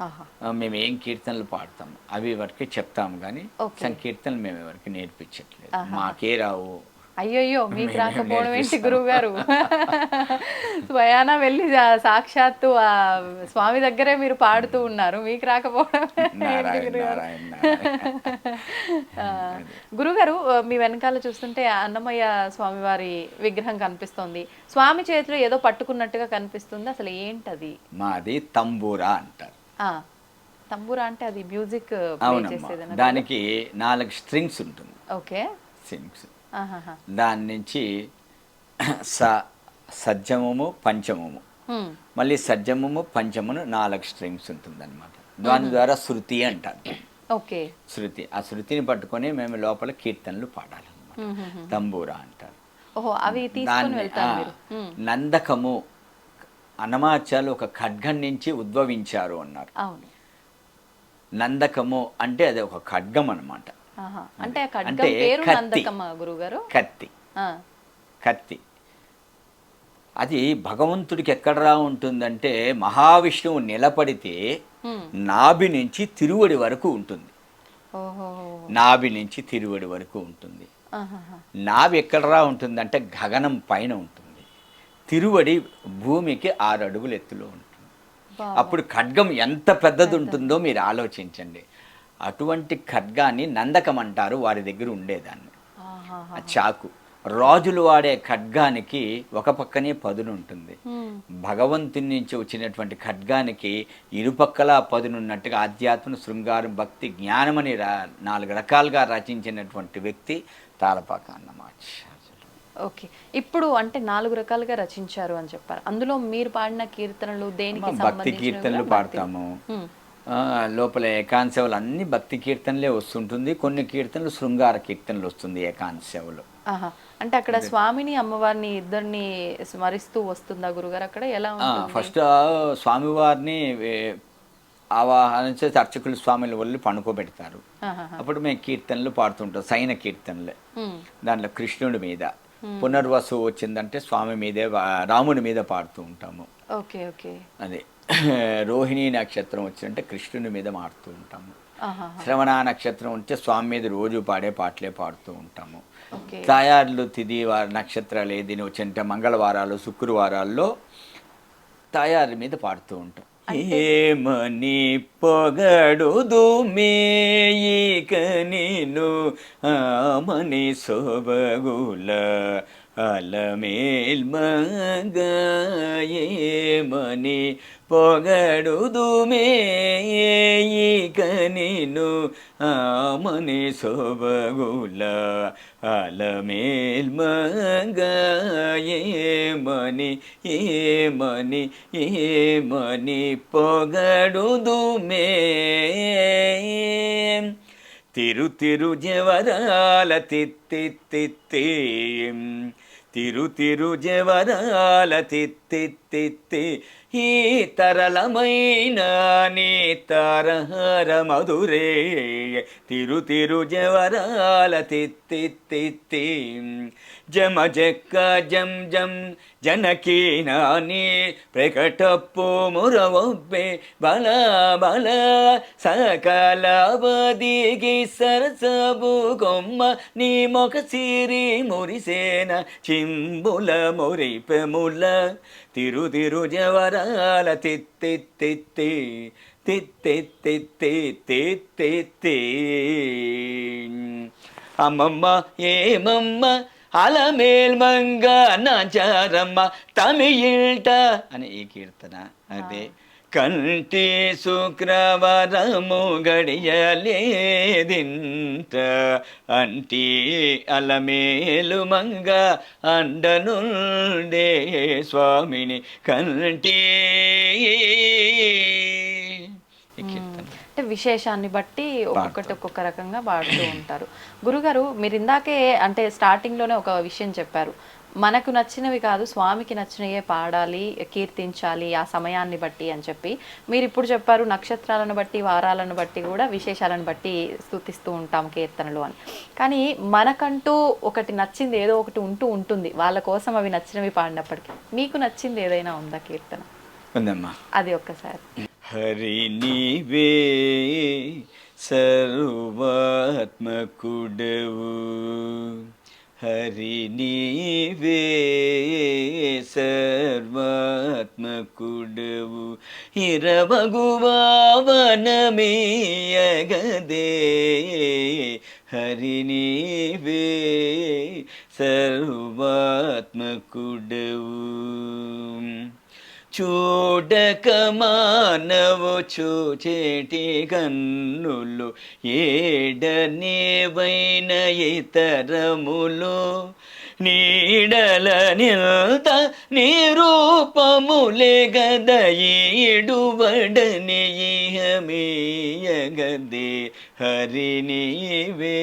ఆహా. మేము ఏం కీర్తనలు పాడతాము అవి వరకే చెప్తాము, కానీ Okay. సంకీర్తనలు మేము ఎవరికి నేర్పించట్లేదు. మాకే రావు. అయ్యయ్యో మీకు రాకపోవడం ఏంటి గురువు గారు? స్వయాన వెళ్ళి సాక్షాత్తు ఆ స్వామి దగ్గరే మీరు పాడుతూ ఉన్నారు, మీకు రాకపోవడం ఏంటి నారాయణ గురుగారు? నారాయణ నారాయణ. గురుగారు మీ వెనకాల చూస్తుంటే అన్నమయ్య స్వామివారి విగ్రహం కనిపిస్తోంది, స్వామి చేతిలో ఏదో పట్టుకున్నట్టుగా కనిపిస్తుంది, అసలు ఏంటది? మాది తంబూరా అంటారు. తంబూరా అంటే అది మ్యూజిక్ అవునమ్మా, దానికి 4 స్ట్రింగ్స్ ఉంటుంది. ఓకే. స్ట్రింగ్స్ దాని నుంచి సజ్జమము పంచమము, మళ్ళీ సజ్జమము పంచమును 4 స్ట్రింగ్స్ ఉంటుంది అనమాట. దాని ద్వారా శృతి అంటారు. ఓకే. శృతి, ఆ శృతిని పట్టుకొని మేము లోపల కీర్తనలు పాడాలన్నమాట. తంబూరా అంటారు. ఓహో, అవి తీసుకొని వెళ్తారు మీరు. నందకము అన్నమాచార్యులు ఒక ఖడ్గం నుంచి ఉద్భవించారు అన్నారు. అవును. నందకము అంటే అది ఒక ఖడ్గం అన్నమాట. అంటే ఆ ఖడ్గం పేరు నందకమా గురుగారు? కత్తి. కత్తి అది భగవంతుడికి ఎక్కడరా ఉంటుందంటే మహావిష్ణువు నిలబడితే నాభి నుంచి తిరువడి వరకు ఉంటుంది. నాభి నుంచి తిరువడి వరకు ఉంటుంది. నాభి ఎక్కడరా ఉంటుందంటే గగనం పైన ఉంటుంది. తిరువడి భూమికి 6 అడుగుల ఎత్తులో ఉంటుంది. అప్పుడు ఖడ్గం ఎంత పెద్దది ఉంటుందో మీరు ఆలోచించండి. అటువంటి ఖడ్గాన్ని నందకం అంటారు, వారి దగ్గర ఉండేదాన్ని. ఆ చాకు రాజులు వాడే ఖడ్గానికి ఒక పక్కనే పదును ఉంటుంది. భగవంతుని నుంచి వచ్చినటువంటి ఖడ్గానికి ఇరుపక్కల పదునున్నట్టుగా ఆధ్యాత్మ, శృంగారం, భక్తి, జ్ఞానం అని 4 రకాలుగా రచించినటువంటి వ్యక్తి తాళపాక అన్నమాట. ఓకే. ఇప్పుడు అంటే 4 రకాలుగా రచించారు అని చెప్పారు, అందులో మీరు పాడిన కీర్తనలు దేనికి భక్తి కీర్తనలు పాడతాము. లోపల ఏకాంశవులు అన్ని భక్తి కీర్తనలే వస్తుంటుంది, కొన్ని కీర్తనలు శృంగార కీర్తనలు వస్తుంది ఏకాంశవులు. అంటే అక్కడ స్వామిని అమ్మవారిని ఇద్దరిని స్మరిస్తూ వస్తుందా గురుగారు? అక్కడ ఎలా ఉంటుంది? ఫస్ట్ స్వామివారిని ఆవాహన చేసి అర్చకులు స్వామిని వెళ్ళి పనుకోబెడతారు. అప్పుడు మేము కీర్తనలు పాడుతుంటాం, సైన కీర్తనలే. దాంట్లో కృష్ణుడి మీద పునర్వసు వచ్చిందంటే స్వామి మీదే, రాముడి మీద పాడుతూ ఉంటాము. ఓకే. ఓకే. అదే రోహిణీ నక్షత్రం వచ్చిందంటే కృష్ణుని మీద పాడుతూ ఉంటాము. శ్రవణ నక్షత్రం ఉంటే స్వామి మీద రోజు పాడే పాటలే పాడుతూ ఉంటాము. తాయార్లు తిథి నక్షత్రాలు ఏది వచ్చింటే మంగళవారాలు, శుక్రవారాల్లో తాయారు మీద పాడుతూ ఉంటాం. ఏమని పొగడుదు మేయిక నీను ఆమని సొబగుల అలమేల్ మంగ, ఏమని పొగడుదు మేయిక నీను ఆమని సొబగుల అలమేల్ మంగ, ఏమని ఏమని ఏమని పొగడుదు మే తిరు తిరు జవరాల తిత్తి తిత్తి, తిరు తిరు జవరాల తిత్తి తిత్తి, ఈ తరళమైన నీ తారహార మధురే, తిరు తిరు జవరాల తిత్తి తిత్తి, జమ జక్క జం జం జనకీ నాని ప్రకటప్పు మురవొబ్బే బల బల సకల బదిగి సరసబు కొమ్మ నీ మొక సిరి మురిసేన చింబుల మురిపెముల, తిరు తిరు జవరాల తిత్తి తిత్తి తిత్తి తిత్తి తిత్తి. అమ్మమ్మ ఏమమ్మ అలమేల్ మంగ నాచారమ్మ తమిళట అని ఈ కీర్తన. అదే కంటి శుక్రవారము గడియలేదింట అంటి అలమేలు మంగ అండనుండే స్వామిని కంటి. అంటే విశేషాన్ని బట్టి ఒక్కొక్కటి ఒక్కొక్క రకంగా పాడుతూ ఉంటారు. గురుగారు మీరు ఇందాకే అంటే స్టార్టింగ్లోనే ఒక విషయం చెప్పారు, మనకు నచ్చినవి కాదు, స్వామికి నచ్చినవే పాడాలి, కీర్తించాలి ఆ సమయాన్ని బట్టి అని చెప్పి మీరు ఇప్పుడు చెప్పారు. నక్షత్రాలను బట్టి, వారాలను బట్టి కూడా విశేషాలను బట్టి స్తుతిస్తూ ఉంటాం కీర్తనలు అని. కానీ మనకంటూ ఒకటి నచ్చింది ఏదో ఒకటి ఉంటుంది, వాళ్ళ కోసం అవి నచ్చినవి పాడినప్పటికీ. మీకు నచ్చింది ఏదైనా ఉందా కీర్తన? ఉందమ్మా. అది ఒక్కసారి. హరి నీవే సర్వాత్మకుడవు, హరి నీవే సర్వాత్మకుడవు, ఇరవగువావనమీయగదే, హరి నీవే సర్వాత్మకుడవు. చూడక మానవు చూచేటి కన్నులు, ఏడనేవైన ఇతరములు, నీడల నిల్త నిరూపములే గదయిడువడని ఇహమీయగదే, హరి నీవే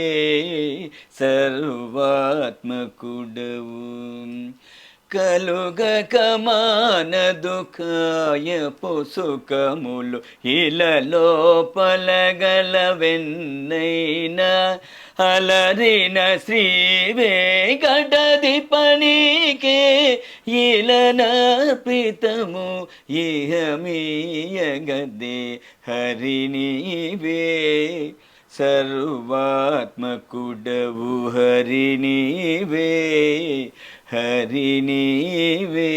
సర్వాత్మకుడవు. కలుగక మానదుకాయపు సుఖములు, ఇలలో పలగలవెన్నైనా, అలరిన శ్రీ వెంకటాధిపనికే ఇలనర్పితము ఇహమీయగదే, హరి నీవే సర్వాత్మకుడవు, హరి నీవే, హరి నీవే.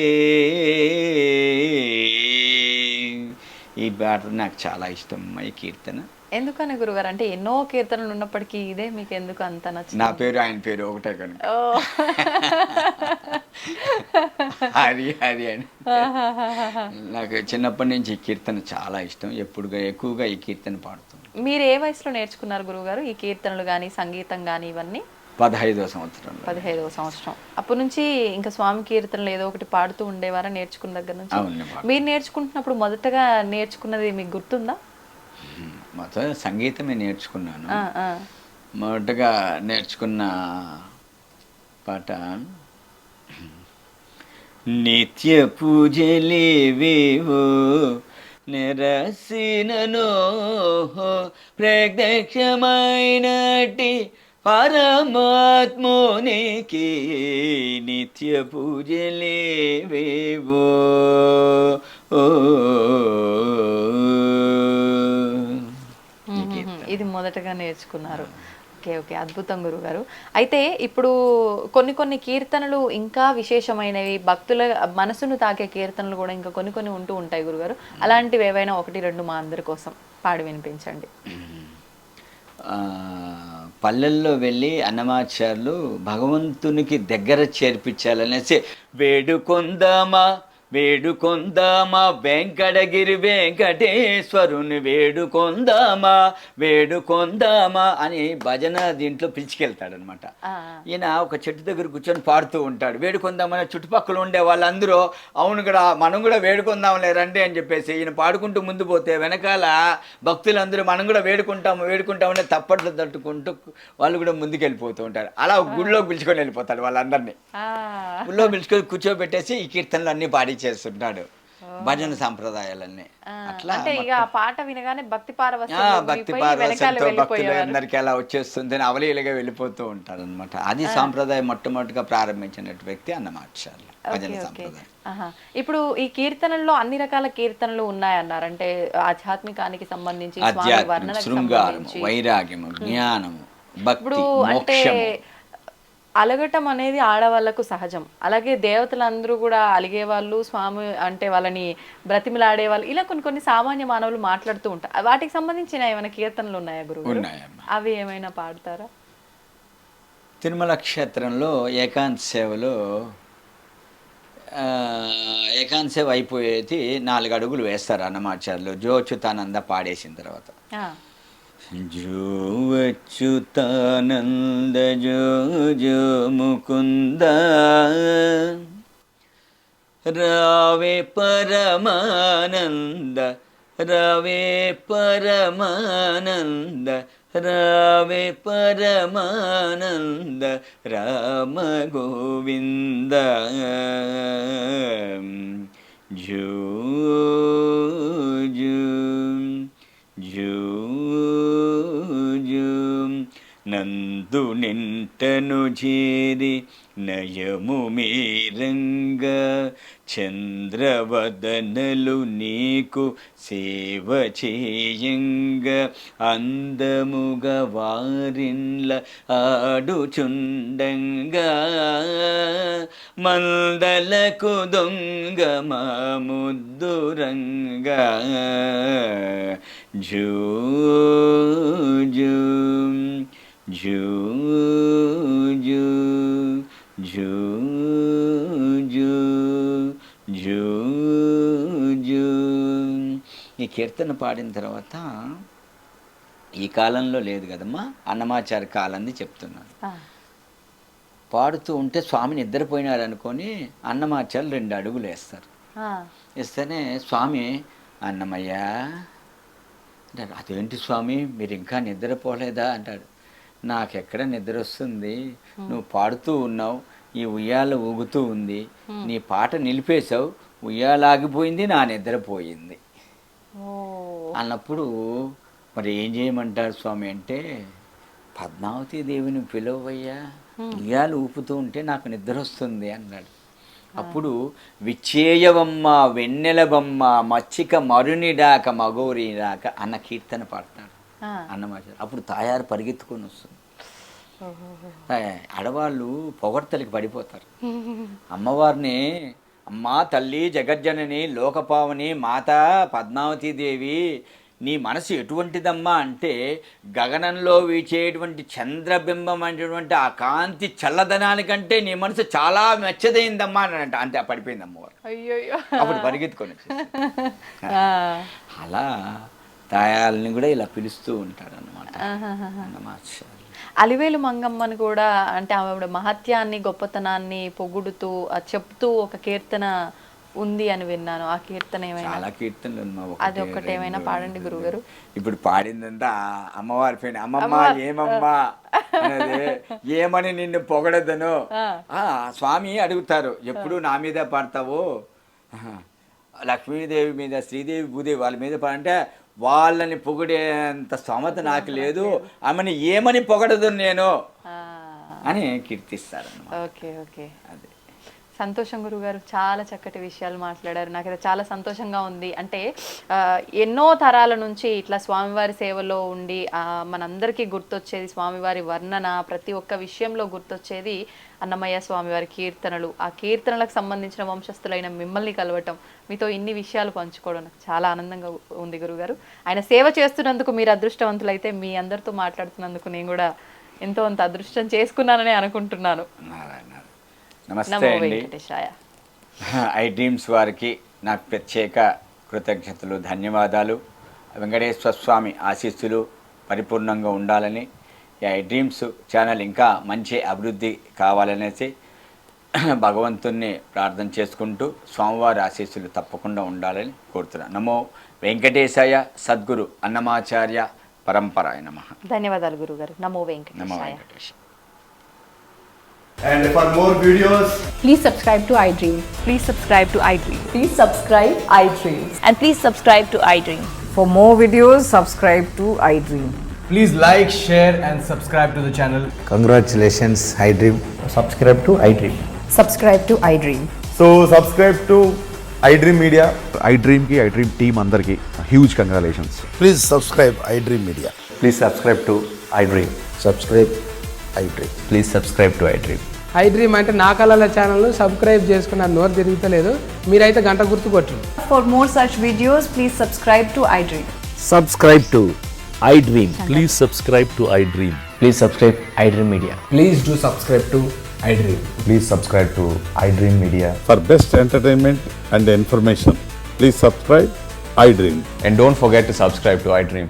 ఈ పాట నాకు చాలా ఇష్టం, ఈ కీర్తన. ఎందుకని గురుగారు? అంటే ఎన్నో కీర్తనలు ఉన్నప్పటికీ ఇదే మీకు ఎందుకు అంత నచ్చింది? నా పేరు ఆయన పేరు ఒకటే కనుక హరి హరి అని. నాకు చిన్నప్పటి నుంచి ఈ కీర్తన చాలా ఇష్టం, ఎక్కువగా ఈ కీర్తన పాడుతుంది. మీరు ఏ వయసులో నేర్చుకున్నారు గురుగారు ఈ కీర్తనలు కానీ, సంగీతం కానీ ఇవన్నీ? 15వ సంవత్సరం. 15వ సంవత్సరం. అప్పటి నుంచి ఇంకా స్వామి కీర్తనలు ఏదో ఒకటి పాడుతూ ఉండేవారా నేర్చుకున్న దగ్గర నుంచి? మీరు నేర్చుకుంటున్నప్పుడు మొదటగా నేర్చుకున్నది మీకు గుర్తుందా? మొత్తం సంగీతమే నేర్చుకున్నాను. మొదటగా నేర్చుకున్న పాట నిత్య పూజలేవేవో నిరసిననో, ప్రత్యక్షమైనటి పరమాత్మోనికి నిత్య పూజలేవేవో. ఇది మొదటగా నేర్చుకున్నారు. ఓకే ఓకే, అద్భుతం గురుగారు. అయితే ఇప్పుడు కొన్ని కీర్తనలు ఇంకా విశేషమైనవి, భక్తుల మనసును తాకే కీర్తనలు కూడా ఇంకా కొన్ని ఉంటూ ఉంటాయి గురుగారు. అలాంటివి ఏవైనా 1-2 మా అందరి కోసం పాడి వినిపించండి. పల్లెల్లో వెళ్ళి అన్నమాచార్యులు భగవంతునికి దగ్గర చేర్పించాలనేసి వేడుకొందామా వేడుకొందామా వెంకటగిరి వెంకటేశ్వరుని వేడుకొందామా అని భజన దీంట్లో పిలిచికెళ్తాడనమాట. ఈయన ఒక చెట్టు దగ్గర కూర్చొని పాడుతూ ఉంటాడు. వేడుకొందామని చుట్టుపక్కల ఉండే వాళ్ళందరూ అవును కూడా మనం కూడా వేడుకొందాంలే రండి అని చెప్పేసి ఈయన పాడుకుంటూ ముందు పోతే వెనకాల భక్తులందరూ మనం కూడా వేడుకుంటామని తప్పట్లు తట్టుకుంటూ వాళ్ళు కూడా ముందుకెళ్ళిపోతూ ఉంటారు. అలా గుడిలోకి పిలుచుకొని వెళ్ళిపోతాడు వాళ్ళందరినీ. గుడిలో పిలుచుకొని కూర్చోబెట్టేసి ఈ కీర్తనలు అన్ని పాడి చేస్తుంటాడు, భజన సంప్రదాయాలన్నీ. అట్లా పాట వినగానే భక్తి పారవశ్యంతో భక్తులందరికీ అలా వచ్చేస్తుంది, అవలీలగా వెళ్ళిపోతూ ఉంటారు అనమాట. అది సాంప్రదాయం మొట్టమొదటిగా ప్రారంభించిన వ్యక్తి అన్నమాచార్యులు, భజన సంప్రదాయం. ఇప్పుడు ఈ కీర్తనల్లో అన్ని రకాల కీర్తనలు ఉన్నాయన్నారు. ఆధ్యాత్మికానికి సంబంధించి, ఆధ్యాత్మిక శృంగారము, వైరాగ్యము, జ్ఞానము, భక్తి, మోక్షము. అలగటం అనేది ఆడవాళ్లకు సహజం. అలాగే దేవతలందరూ కూడా అలిగేవాళ్ళు, స్వామి అంటే వాళ్ళని బ్రతిమిలాడేవాళ్ళు, ఇలా కొన్ని సామాన్య మానవులు మాట్లాడుతూ ఉంటారు. వాటికి సంబంధించిన ఏమైనా కీర్తనలు ఉన్నాయా గురువు? అవి ఏమైనా పాడతారా? తిరుమల క్షేత్రంలో ఏకాంత సేవలో ఏకాంత సేవ అయిపోయేది 4 అడుగులు వేస్తారు అన్నమాచార్యులు జోచ్యుతానంద పాడేసిన తర్వాత. జో అచ్యుతానంద జో జో ముకుంద రావే పరమానంద రావే పరమానంద రావే పరమానంద రామ గోవింద జూ జూ జూ జూ నందు నింటను చేరి నయము మీరంగా చంద్రవదనలు నీకు సేవ చేయంగా అందముగా వారిన్ల ఆడుచుండంగా మందలకు దొంగ మా ముద్దురంగా జూ జూ జూ జూ జూ జూ జూ జూ. ఈ కీర్తన పాడిన తర్వాత ఈ కాలంలో లేదు కదమ్మా, అన్నమాచార్య కాలంది చెప్తున్నాను. పాడుతూ ఉంటే స్వామి నిద్రపోయినారు అనుకొని అన్నమాచార్యులు 2 అడుగులు వేస్తారు. వేస్తేనే స్వామి అన్నమయ్య అంటాడు. అదేంటి స్వామి మీరు ఇంకా నిద్రపోలేదా అంటాడు. నాకెక్కడ నిద్ర వస్తుంది, నువ్వు పాడుతూ ఉన్నావు, ఈ ఉయ్యాల ఊగుతూ ఉంది, నీ పాట నిలిపేశావు, ఉయ్యాల ఆగిపోయింది, నా నిద్రపోయింది అన్నప్పుడు మరి ఏం చేయమంటారు స్వామి అంటే, పద్మావతి దేవిని పిలవయ్యా, ఉయ్యాలు ఊపుతూ ఉంటే నాకు నిద్ర వస్తుంది అన్నాడు. అప్పుడు విచ్చేయవమ్మ వెన్నెలబమ్మ మచ్చిక మరునిడాక మగోరిడాక అన్న కీర్తన పాడుతున్నాడు అన్నమాట. అప్పుడు తాయారు పరిగెత్తుకొని వస్తుంది. ఆడవాళ్ళు పొగడ్తలకి పడిపోతారు. అమ్మవారిని అమ్మా తల్లి జగజ్జనని లోకపావని మాత పద్మావతీదేవి నీ మనసు ఎటువంటిదమ్మా అంటే, గగనంలో వీచేటువంటి చంద్రబింబం అనేటువంటి ఆ కాంతి చల్లదనానికంటే నీ మనసు చాలా మెచ్చదైందమ్మా అని అంతే పడిపోయింది అమ్మవారు. అప్పుడు పరిగెత్తుకొని అలా తాయాలని కూడా ఇలా పిలుస్తూ ఉంటాడు అన్నమాట. అలివేలు మంగమ్మని కూడా అంటే ఆవిడ మహత్యాన్ని గొప్పతనాన్ని పొగుడుతూ చెప్తూ ఒక కీర్తన ఉంది అని విన్నాను. ఆ కీర్తన ఏమైనా? చాలా కీర్తనలు అది ఒక్కటి ఏమైనా పాడండి గురుగారు. ఇప్పుడు పాడిందంతా అమ్మవారి పైన. అమ్మమ్మ ఏమమ్మా అనేది, ఏమని నిన్ను పొగడదను స్వామి అడుగుతారు. ఎప్పుడు నా మీద పాడతావు, లక్ష్మీదేవి మీద శ్రీదేవి భూదేవి వాళ్ళ మీద పాడంటే వాళ్ళని పొగిడేంత స్తోమత నాకు లేదు, ఆమెను ఏమని పొగడదు నేను అని కీర్తిస్తారు. ఓకే ఓకే, అదే సంతోషం గురుగారు. చాలా చక్కటి విషయాలు మాట్లాడారు. నాకైతే చాలా సంతోషంగా ఉంది. అంటే ఎన్నో తరాల నుంచి ఇట్లా స్వామివారి సేవలో ఉండి మనందరికీ గుర్తొచ్చేది స్వామివారి వర్ణన, ప్రతి ఒక్క విషయంలో గుర్తొచ్చేది అన్నమయ్య స్వామివారి కీర్తనలు. ఆ కీర్తనలకు సంబంధించిన వంశస్థులైన మిమ్మల్ని కలవటం, మీతో ఇన్ని విషయాలు పంచుకోవడం నాకు చాలా ఆనందంగా ఉంది గురుగారు. ఆయన సేవ చేస్తున్నందుకు మీరు అదృష్టవంతులైతే, మీ అందరితో మాట్లాడుతున్నందుకు నేను కూడా ఎంతో అంత అదృష్టం చేసుకున్నానని అనుకుంటున్నాను. నమస్తే అండి. ఐ డ్రీమ్స్ వారికి నాకు ప్రత్యేక కృతజ్ఞతలు, ధన్యవాదాలు. వెంకటేశ్వర స్వామి ఆశీస్సులు పరిపూర్ణంగా ఉండాలని, ఈ ఐ డ్రీమ్స్ ఛానల్ ఇంకా మంచి అభివృద్ధి కావాలనేసి భగవంతుణ్ణి ప్రార్థన చేసుకుంటూ స్వామివారి ఆశీస్సులు తప్పకుండా ఉండాలని కోరుతున్నాను. నమో వెంకటేశాయ. సద్గురు అన్నమాచార్య పరంపరాయ నమః. ధన్యవాదాలు గురుగారు. నమో వెంకటేశాయ. And for more videos, please subscribe to iDream. Please subscribe to iDream. Please subscribe iDream. And please subscribe to iDream. For more videos, subscribe to iDream. please like, share and subscribe to the channel. Congratulations, iDream. Subscribe to iDream. Subscribe to iDream. So subscribe to iDream Media. iDream team andarki huge congratulations. Please subscribe iDream Media. Please subscribe to iDream. Subscribe iDream. Please subscribe to iDream. iDream అంటే నా కళల ఛానల్ను సబ్స్క్రైబ్ చేసుకున్న నోరు తిరుగుతలేదు, మీరైతే గంట గుర్తు కొట్టండి. For more such videos, please subscribe to iDream. Subscribe to iDream. Please subscribe to iDream. Please subscribe iDream Media. Please do subscribe to iDream. Please subscribe to iDream Media. For best entertainment and information, please subscribe iDream. And don't forget to subscribe to iDream.